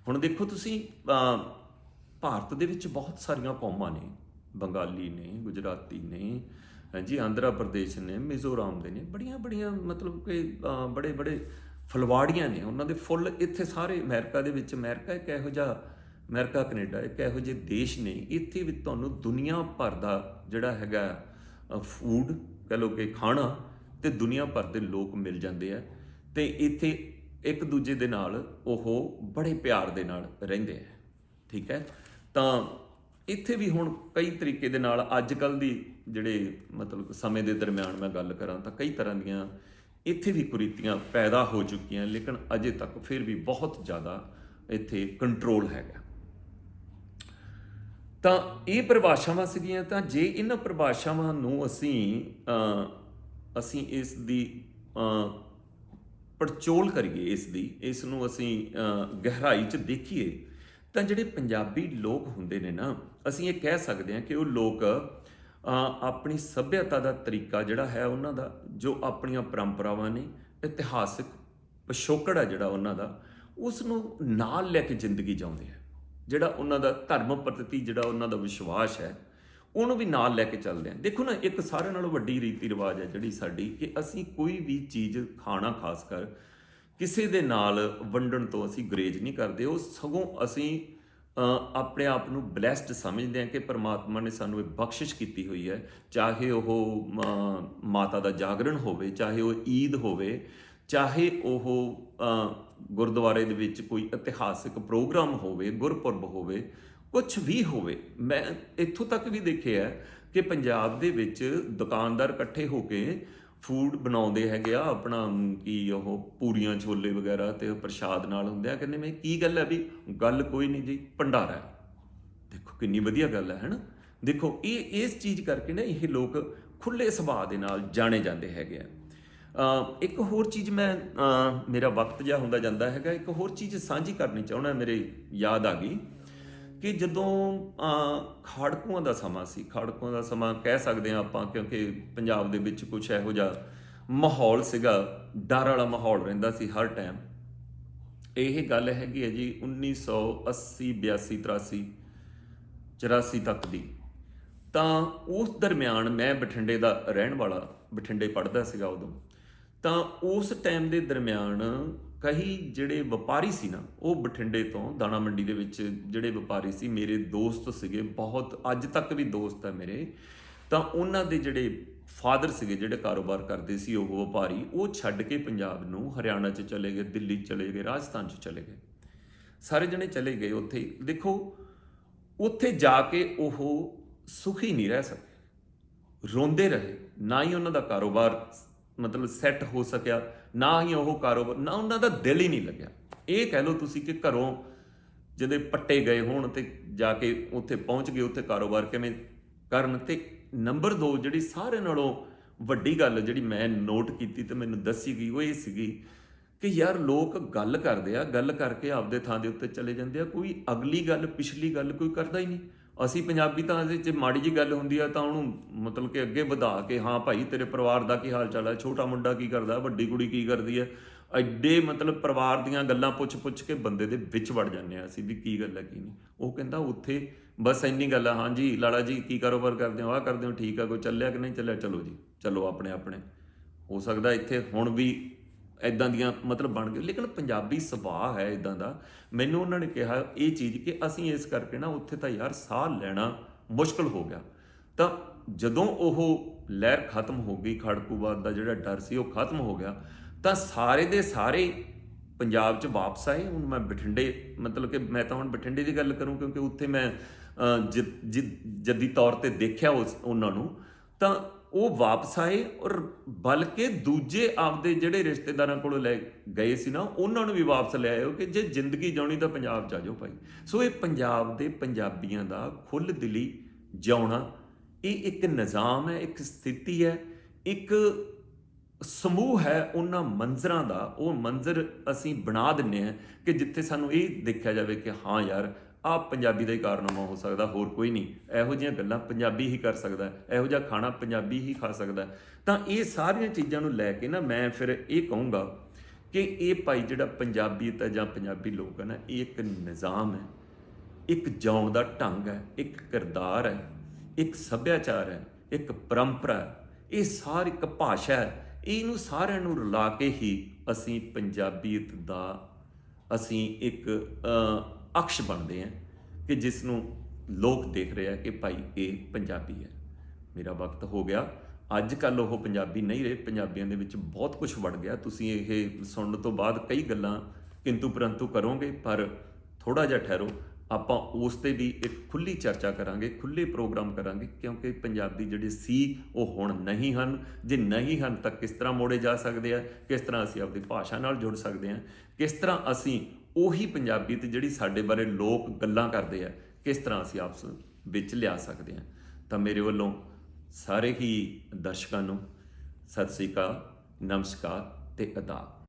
ਹੁਣ ਦੇਖੋ ਤੁਸੀਂ, ਭਾਰਤ ਦੇ ਵਿੱਚ ਬਹੁਤ ਸਾਰੀਆਂ ਕੌਮਾਂ ਨੇ, ਬੰਗਾਲੀ ਨੇ, ਗੁਜਰਾਤੀ ਨੇ ਜੀ, ਆਂਧਰਾ ਪ੍ਰਦੇਸ਼ ਨੇ, ਮਿਜ਼ੋਰਾਮ ਦੇ ਨੇ, ਬੜੀਆਂ ਮਤਲਬ ਕਿ ਬੜੇ ਫਲਵਾੜੀਆਂ ਨੇ, ਉਹਨਾਂ ਦੇ ਫੁੱਲ ਇੱਥੇ ਸਾਰੇ ਅਮਰੀਕਾ ਦੇ ਵਿੱਚ। ਅਮਰੀਕਾ ਇੱਕ ਇਹੋ ਜਿਹਾ, ਅਮਰੀਕਾ ਕੈਨੇਡਾ ਇੱਕ ਇਹੋ ਜਿਹੇ ਦੇਸ਼ ਨੇ, ਇੱਥੇ ਵੀ ਤੁਹਾਨੂੰ ਦੁਨੀਆ ਭਰ ਦਾ ਜਿਹੜਾ ਹੈਗਾ ਫੂਡ ਕਹਿ ਲਓ ਕਿ ਖਾਣਾ, ਤੇ ਦੁਨੀਆ ਭਰ ਦੇ ਲੋਕ ਮਿਲ ਜਾਂਦੇ ਆ। ਤੇ ਇੱਥੇ ਇੱਕ ਦੂਜੇ ਦੇ ਨਾਲ ਉਹ ਬੜੇ ਪਿਆਰ ਦੇ ਨਾਲ ਰਹਿੰਦੇ ਆ, ਠੀਕ ਹੈ। ਤਾਂ ਇੱਥੇ ਵੀ ਹੁਣ ਕਈ ਤਰੀਕੇ ਦੇ ਨਾਲ ਅੱਜ ਕੱਲ੍ਹ ਦੀ ਜਿਹੜੇ ਮਤਲਬ ਸਮੇਂ ਦੇ ਦਰਮਿਆਨ ਮੈਂ ਗੱਲ ਕਰਾਂ ਤਾਂ ਕਈ ਤਰ੍ਹਾਂ ਦੀਆਂ ਇੱਥੇ ਵੀ ਕੁਰੀਤੀਆਂ ਪੈਦਾ ਹੋ ਚੁੱਕੀਆਂ, ਲੇਕਿਨ ਅਜੇ ਤੱਕ ਫਿਰ ਵੀ ਬਹੁਤ ਜ਼ਿਆਦਾ ਇੱਥੇ ਕੰਟਰੋਲ ਹੈਗਾ। ਤਾਂ ਇਹ ਪਰਿਭਾਸ਼ਾਵਾਂ ਸੀਗੀਆਂ। ਤਾਂ ਜੇ ਇਹਨਾਂ ਪਰਿਭਾਸ਼ਾਵਾਂ ਨੂੰ ਅਸੀਂ ਇਸ ਦੀ ਪੜਚੋਲ ਕਰੀਏ, ਇਸ ਨੂੰ ਅਸੀਂ ਗਹਿਰਾਈ 'ਚ ਦੇਖੀਏ, ਤਾਂ ਜਿਹੜੇ ਪੰਜਾਬੀ ਲੋਕ ਹੁੰਦੇ ਨੇ ਨਾ, ਅਸੀਂ ਇਹ ਕਹਿ ਸਕਦੇ ਹਾਂ ਕਿ ਉਹ ਲੋਕ ਆਪਣੀ ਸੱਭਿਅਤਾ ਦਾ ਤਰੀਕਾ ਜਿਹੜਾ ਹੈ ਉਹਨਾਂ ਦਾ, ਜੋ ਆਪਣੀਆਂ ਪਰੰਪਰਾਵਾਂ ਨੇ, ਇਤਿਹਾਸਿਕ ਪਿਛੋਕੜ ਹੈ ਜਿਹੜਾ ਉਹਨਾਂ ਦਾ, ਉਸ ਨੂੰ ਨਾਲ ਲੈ ਕੇ ਜ਼ਿੰਦਗੀ ਜਿਉਂਦੇ ਆ। ਜਿਹੜਾ ਉਹਨਾਂ ਦਾ ਧਰਮ ਪ੍ਰਤੀ ਜਿਹੜਾ ਉਹਨਾਂ ਦਾ ਵਿਸ਼ਵਾਸ ਹੈ, ਉਹਨੂੰ ਵੀ ਨਾਲ ਲੈ ਕੇ ਚੱਲਦੇ ਆ। ਦੇਖੋ ਨਾ, ਇੱਕ ਸਾਰਿਆਂ ਨਾਲੋਂ ਵੱਡੀ ਰੀਤੀ ਰਿਵਾਜ ਹੈ ਜਿਹੜੀ ਸਾਡੀ, ਕਿ ਅਸੀਂ ਕੋਈ ਵੀ ਚੀਜ਼ ਖਾਣਾ ਖਾਸ ਕਰ ਕਿਸੇ ਦੇ ਨਾਲ ਵੰਡਣ ਤੋਂ ਅਸੀਂ ਗੁਰੇਜ਼ ਨਹੀਂ ਕਰਦੇ। ਉਹ ਸਗੋਂ ਅਸੀਂ ਆਪਣੇ ਆਪ ਨੂੰ ਬਲੈਸਡ ਸਮਝਦੇ ਹਾਂ ਕਿ ਪਰਮਾਤਮਾ ਨੇ ਸਾਨੂੰ ਇਹ ਬਖਸ਼ਿਸ਼ ਕੀਤੀ ਹੋਈ ਹੈ। ਚਾਹੇ ਉਹ ਮਾਤਾ ਦਾ ਜਾਗਰਣ ਹੋਵੇ, ਚਾਹੇ ਉਹ ਈਦ ਹੋਵੇ, ਚਾਹੇ ਉਹ ਗੁਰਦੁਆਰੇ ਦੇ ਵਿੱਚ ਕੋਈ ਇਤਿਹਾਸਿਕ ਪ੍ਰੋਗਰਾਮ ਹੋਵੇ, ਗੁਰਪੁਰਬ ਹੋਵੇ, ਕੁਛ ਵੀ ਹੋਵੇ। ਮੈਂ ਇੱਥੋਂ ਤੱਕ ਵੀ ਦੇਖਿਆ ਕਿ ਪੰਜਾਬ ਦੇ ਵਿੱਚ ਦੁਕਾਨਦਾਰ ਇਕੱਠੇ ਹੋ ਕੇ ਫੂਡ ਬਣਾਉਂਦੇ ਹੈਗੇ ਆ ਆਪਣਾ, ਕੀ ਉਹ ਪੂਰੀਆਂ ਛੋਲੇ ਵਗੈਰਾ ਤੇ ਪ੍ਰਸ਼ਾਦ ਨਾਲ ਹੁੰਦੇ ਆ। ਕਹਿੰਦੇ ਮੈਂ ਕੀ ਗੱਲ ਹੈ ਵੀ, ਗੱਲ ਕੋਈ ਨਹੀਂ ਜੀ, ਭੰਡਾਰਾ ਹੈ। ਦੇਖੋ ਕਿੰਨੀ ਵਧੀਆ ਗੱਲ ਹੈ ਨਾ। ਦੇਖੋ ਇਸ ਚੀਜ਼ ਕਰਕੇ ਨਾ ਇਹ ਲੋਕ ਖੁੱਲੇ ਸੁਭਾਅ ਦੇ ਨਾਲ ਜਾਣੇ ਜਾਂਦੇ ਹੈਗੇ ਆ। ਇੱਕ ਹੋਰ ਚੀਜ਼ ਮੈਂ ਮੇਰਾ ਵਕਤ ਜਿਹਾ ਹੁੰਦਾ ਜਾਂਦਾ ਹੈਗਾ, ਇੱਕ ਹੋਰ ਚੀਜ਼ ਸਾਂਝੀ ਕਰਨੀ ਚਾਹੁੰਦਾ, ਮੇਰੇ ਯਾਦ ਆ ਗਈ ਕਿ ਜਦੋਂ ਖਾੜਕੂਆਂ ਦਾ ਸਮਾਂ ਸੀ, ਖਾੜਕੂਆਂ ਦਾ ਸਮਾਂ ਕਹਿ ਸਕਦੇ ਹਾਂ ਆਪਾਂ, ਕਿਉਂਕਿ ਪੰਜਾਬ ਦੇ ਵਿੱਚ ਕੁਛ ਇਹੋ ਜਿਹਾ ਮਾਹੌਲ ਸੀਗਾ, ਡਰ ਵਾਲਾ ਮਾਹੌਲ ਰਹਿੰਦਾ ਸੀ ਹਰ ਟਾਈਮ। ਇਹ ਗੱਲ ਹੈਗੀ ਹੈ ਜੀ 1980, 82, 83, 84 ਤੱਕ ਦੀ। ਤਾਂ ਉਸ ਦਰਮਿਆਨ ਮੈਂ ਬਠਿੰਡੇ ਦਾ ਰਹਿਣ ਵਾਲਾ, ਬਠਿੰਡੇ ਪੜ੍ਹਦਾ ਸੀਗਾ ਉਦੋਂ। ਤਾਂ ਉਸ ਟਾਈਮ ਦੇ ਦਰਮਿਆਨ ਕਈ ਜਿਹੜੇ ਵਪਾਰੀ ਸੀ ਨਾ, ਉਹ ਬਠਿੰਡੇ ਤੋਂ ਦਾਣਾ ਮੰਡੀ ਦੇ ਵਿੱਚ ਜਿਹੜੇ ਵਪਾਰੀ ਸੀ, ਮੇਰੇ ਦੋਸਤ ਸੀਗੇ ਬਹੁਤ, ਅੱਜ ਤੱਕ ਵੀ ਦੋਸਤ ਹੈ ਮੇਰੇ। ਤਾਂ ਉਹਨਾਂ ਦੇ ਜਿਹੜੇ ਫਾਦਰ ਸੀਗੇ, ਜਿਹੜੇ ਕਾਰੋਬਾਰ ਕਰਦੇ ਸੀ ਉਹ ਵਪਾਰੀ, ਉਹ ਛੱਡ ਕੇ ਪੰਜਾਬ ਨੂੰ ਹਰਿਆਣਾ 'ਚ ਚਲੇ ਗਏ, ਦਿੱਲੀ ਚਲੇ ਗਏ, ਰਾਜਸਥਾਨ 'ਚ ਚਲੇ ਗਏ, ਸਾਰੇ ਜਣੇ ਚਲੇ ਗਏ ਉੱਥੇ। ਦੇਖੋ ਉੱਥੇ ਜਾ ਕੇ ਉਹ ਸੁਖੀ ਨਹੀਂ ਰਹਿ ਸਕੇ, ਰੋਂਦੇ ਰਹੇ। ਨਾ ਹੀ ਉਹਨਾਂ ਦਾ ਕਾਰੋਬਾਰ ਮਤਲਬ ਸੈੱਟ ਹੋ ਸਕਿਆ, ਨਾ ਹੀ ਉਹ ਕਾਰੋਬਾਰ, ਨਾ ਉਹਨਾਂ ਦਾ ਦਿਲ ਹੀ ਨਹੀਂ ਲੱਗਿਆ। ਇਹ ਕਹਿ ਲਓ ਤੁਸੀਂ ਕਿ ਘਰੋਂ ਜਦੋਂ ਪੱਟੇ ਗਏ ਹੋਣ ਤੇ ਜਾ ਕੇ ਉੱਥੇ ਪਹੁੰਚ ਗਏ, ਉੱਥੇ ਕਾਰੋਬਾਰ ਕਿਵੇਂ ਕਰਨ। ਤੇ ਨੰਬਰ 2 ਜਿਹੜੀ ਸਾਰਿਆਂ ਨਾਲੋਂ ਵੱਡੀ ਗੱਲ ਜਿਹੜੀ ਮੈਂ ਨੋਟ ਕੀਤੀ ਤੇ ਮੈਨੂੰ ਦੱਸੀ ਗਈ, ਉਹ ਇਹ ਸੀਗੀ ਕਿ ਯਾਰ ਲੋਕ ਗੱਲ ਕਰਦੇ ਆ, ਗੱਲ ਕਰਕੇ ਆਪਦੇ ਥਾਂ ਦੇ ਉੱਤੇ ਚਲੇ ਜਾਂਦੇ ਆ, ਕੋਈ ਅਗਲੀ ਗੱਲ ਪਿਛਲੀ ਗੱਲ ਕੋਈ ਕਰਦਾ ਹੀ ਨਹੀਂ। ਅਸੀਂ ਪੰਜਾਬੀ ਤਾਂ ਇਹਦੇ 'ਚ ਮਾੜੀ ਜਿਹੀ ਗੱਲ ਹੁੰਦੀ ਆ ਤਾਂ ਉਹਨੂੰ ਮਤਲਬ ਕਿ ਅੱਗੇ ਵਧਾ ਕੇ, ਹਾਂ ਭਾਈ ਤੇਰੇ ਪਰਿਵਾਰ ਦਾ ਕੀ ਹਾਲ ਚਾਲ ਹੈ, ਛੋਟਾ ਮੁੰਡਾ ਕੀ ਕਰਦਾ, ਵੱਡੀ ਕੁੜੀ ਕੀ ਕਰਦੀ ਹੈ, ਐਡੇ ਮਤਲਬ ਪਰਿਵਾਰ ਦੀਆਂ ਗੱਲਾਂ ਪੁੱਛ ਕੇ ਬੰਦੇ ਦੇ ਵਿੱਚ ਵੜ ਜਾਂਦੇ ਆ ਅਸੀਂ ਵੀ ਕੀ ਗੱਲ ਹੈ ਕੀ ਨਹੀਂ। ਉਹ ਕਹਿੰਦਾ ਉੱਥੇ ਬਸ ਇੰਨੀ ਗੱਲ ਆ, ਹਾਂਜੀ ਲਾਲਾ ਜੀ ਕੀ ਕਾਰੋਬਾਰ ਕਰਦੇ ਹੋ, ਆਹ ਕਰਦੇ ਹੋ, ਠੀਕ ਆ, ਕੋਈ ਚੱਲਿਆ ਕਿ ਨਹੀਂ ਚੱਲਿਆ, ਚਲੋ ਜੀ ਚਲੋ ਆਪਣੇ ਆਪਣੇ। ਹੋ ਸਕਦਾ ਇੱਥੇ ਹੁਣ ਵੀ ਇੱਦਾਂ ਦੀਆਂ ਮਤਲਬ ਬਣ ਗਏ, ਲੇਕਿਨ ਪੰਜਾਬੀ ਸੁਭਾਅ ਹੈ ਇੱਦਾਂ ਦਾ। ਮੈਨੂੰ ਉਹਨਾਂ ਨੇ ਕਿਹਾ ਇਹ ਚੀਜ਼ ਕਿ ਅਸੀਂ ਇਸ ਕਰਕੇ ਨਾ ਉੱਥੇ ਤਾਂ ਯਾਰ ਸਾਹ ਲੈਣਾ ਮੁਸ਼ਕਲ ਹੋ ਗਿਆ। ਤਾਂ ਜਦੋਂ ਉਹ ਲਹਿਰ ਖਤਮ ਹੋ ਗਈ, ਖੜਕੂਵਾਦ ਦਾ ਜਿਹੜਾ ਡਰ ਸੀ ਉਹ ਖਤਮ ਹੋ ਗਿਆ, ਤਾਂ ਸਾਰੇ ਦੇ ਸਾਰੇ ਪੰਜਾਬ 'ਚ ਵਾਪਸ ਆਏ। ਹੁਣ ਮੈਂ ਬਠਿੰਡੇ, ਮਤਲਬ ਕਿ ਮੈਂ ਤਾਂ ਹੁਣ ਬਠਿੰਡੇ ਦੀ ਗੱਲ ਕਰੂੰ ਕਿਉਂਕਿ ਉੱਥੇ ਮੈਂ ਜੱਦੀ ਤੌਰ ਤੇ ਦੇਖਿਆ ਉਹਨਾਂ ਨੂੰ। ਤਾਂ ਉਹ ਵਾਪਸ ਆਏ, ਔਰ ਬਲਕਿ ਦੂਜੇ ਆਪਦੇ ਜਿਹੜੇ ਰਿਸ਼ਤੇਦਾਰਾਂ ਕੋਲੋਂ ਲੈ ਗਏ ਸੀ ਨਾ, ਉਹਨਾਂ ਨੂੰ ਵੀ ਵਾਪਸ ਲੈ ਆਇਓ ਕਿ ਜੇ ਜ਼ਿੰਦਗੀ ਜਿਉਣੀ ਤਾਂ ਪੰਜਾਬ 'ਚ ਆ ਜਾਓ ਭਾਈ। ਸੋ ਇਹ ਪੰਜਾਬ ਦੇ ਪੰਜਾਬੀਆਂ ਦਾ ਖੁੱਲ੍ਹ ਦਿਲੀ ਜਿਉਣਾ, ਇਹ ਇੱਕ ਨਿਜ਼ਾਮ ਹੈ, ਇੱਕ ਸਥਿਤੀ ਹੈ, ਇੱਕ ਸਮੂਹ ਹੈ ਉਹਨਾਂ ਮੰਜ਼ਰਾਂ ਦਾ। ਉਹ ਮੰਜ਼ਰ ਅਸੀਂ ਬਣਾ ਦਿੰਦੇ ਹਾਂ ਕਿ ਜਿੱਥੇ ਸਾਨੂੰ ਇਹ ਦੇਖਿਆ ਜਾਵੇ ਕਿ ਹਾਂ ਯਾਰ ਆਹ ਪੰਜਾਬੀ ਦਾ ਹੀ ਕਾਰਨਾਮਾ ਹੋ ਸਕਦਾ, ਹੋਰ ਕੋਈ ਨਹੀਂ। ਇਹੋ ਜਿਹੀਆਂ ਗੱਲਾਂ ਪੰਜਾਬੀ ਹੀ ਕਰ ਸਕਦਾ, ਇਹੋ ਜਿਹਾ ਖਾਣਾ ਪੰਜਾਬੀ ਹੀ ਖਾ ਸਕਦਾ। ਤਾਂ ਇਹ ਸਾਰੀਆਂ ਚੀਜ਼ਾਂ ਨੂੰ ਲੈ ਕੇ ਨਾ ਮੈਂ ਫਿਰ ਇਹ ਕਹੂੰਗਾ ਕਿ ਇਹ ਭਾਈ ਜਿਹੜਾ ਪੰਜਾਬੀਅਤ ਹੈ ਜਾਂ ਪੰਜਾਬੀ ਲੋਕ ਹੈ ਨਾ, ਇਹ ਇੱਕ ਨਿਜ਼ਾਮ ਹੈ, ਇੱਕ ਜਿਉਣ ਦਾ ਢੰਗ ਹੈ, ਇੱਕ ਕਿਰਦਾਰ ਹੈ, ਇੱਕ ਸੱਭਿਆਚਾਰ ਹੈ, ਇੱਕ ਪਰੰਪਰਾ ਹੈ, ਇਹ ਸਾਰੀ ਇੱਕ ਭਾਸ਼ਾ ਹੈ। ਇਹਨੂੰ ਸਾਰਿਆਂ ਨੂੰ ਰਲਾ ਕੇ ਹੀ ਅਸੀਂ ਪੰਜਾਬੀਅਤ ਦਾ ਅਸੀਂ ਇੱਕ ਅਕਸ਼ ਬਣਦੇ ਹਾਂ ਕਿ ਜਿਸ ਨੂੰ ਲੋਕ ਦੇਖ ਰਹੇ ਆ ਕਿ ਭਾਈ ਇਹ ਪੰਜਾਬੀ ਹੈ। ਮੇਰਾ ਵਕਤ ਹੋ ਗਿਆ, ਅੱਜ ਕੱਲ੍ਹ ਉਹ ਪੰਜਾਬੀ ਨਹੀਂ ਰਹੇ, ਪੰਜਾਬੀਆਂ ਦੇ ਵਿੱਚ ਬਹੁਤ ਕੁਝ ਵੜ ਗਿਆ। ਤੁਸੀਂ ਇਹ ਸੁਣਨ ਤੋਂ ਬਾਅਦ ਕਈ ਗੱਲਾਂ ਕਿੰਤੂ ਪਰੰਤੂ ਕਰੋਗੇ, ਪਰ ਥੋੜ੍ਹਾ ਜਿਹਾ ਠਹਿਰੋ, ਆਪਾਂ ਉਸ 'ਤੇ ਵੀ ਇੱਕ ਖੁੱਲ੍ਹੀ ਚਰਚਾ ਕਰਾਂਗੇ, ਖੁੱਲ੍ਹੇ ਪ੍ਰੋਗਰਾਮ ਕਰਾਂਗੇ, ਕਿਉਂਕਿ ਪੰਜਾਬੀ ਜਿਹੜੇ ਸੀ ਉਹ ਹੁਣ ਨਹੀਂ ਹਨ। ਜੇ ਨਹੀਂ ਹਨ ਤਾਂ ਕਿਸ ਤਰ੍ਹਾਂ ਮੋੜੇ ਜਾ ਸਕਦੇ ਆ, ਕਿਸ ਤਰ੍ਹਾਂ ਅਸੀਂ ਆਪਣੀ ਭਾਸ਼ਾ ਨਾਲ ਜੁੜ ਸਕਦੇ ਹਾਂ, ਕਿਸ ਤਰ੍ਹਾਂ ਅਸੀਂ ਉਹੀ ਪੰਜਾਬੀ ਤੇ ਜਿਹੜੀ ਸਾਡੇ ਬਾਰੇ ਲੋਕ ਗੱਲਾਂ ਕਰਦੇ ਆ, ਕਿਸ ਤਰ੍ਹਾਂ ਅਸੀਂ ਆਪਸ ਵਿੱਚ ਲਿਆ ਸਕਦੇ ਹਾਂ। ਤਾਂ ਮੇਰੇ ਵੱਲੋਂ ਸਾਰੇ ਹੀ ਦਰਸ਼ਕਾਂ ਨੂੰ ਸਤਿ ਸ੍ਰੀ ਅਕਾਲ, ਨਮਸਕਾਰ ਤੇ ਆਦਾਬ।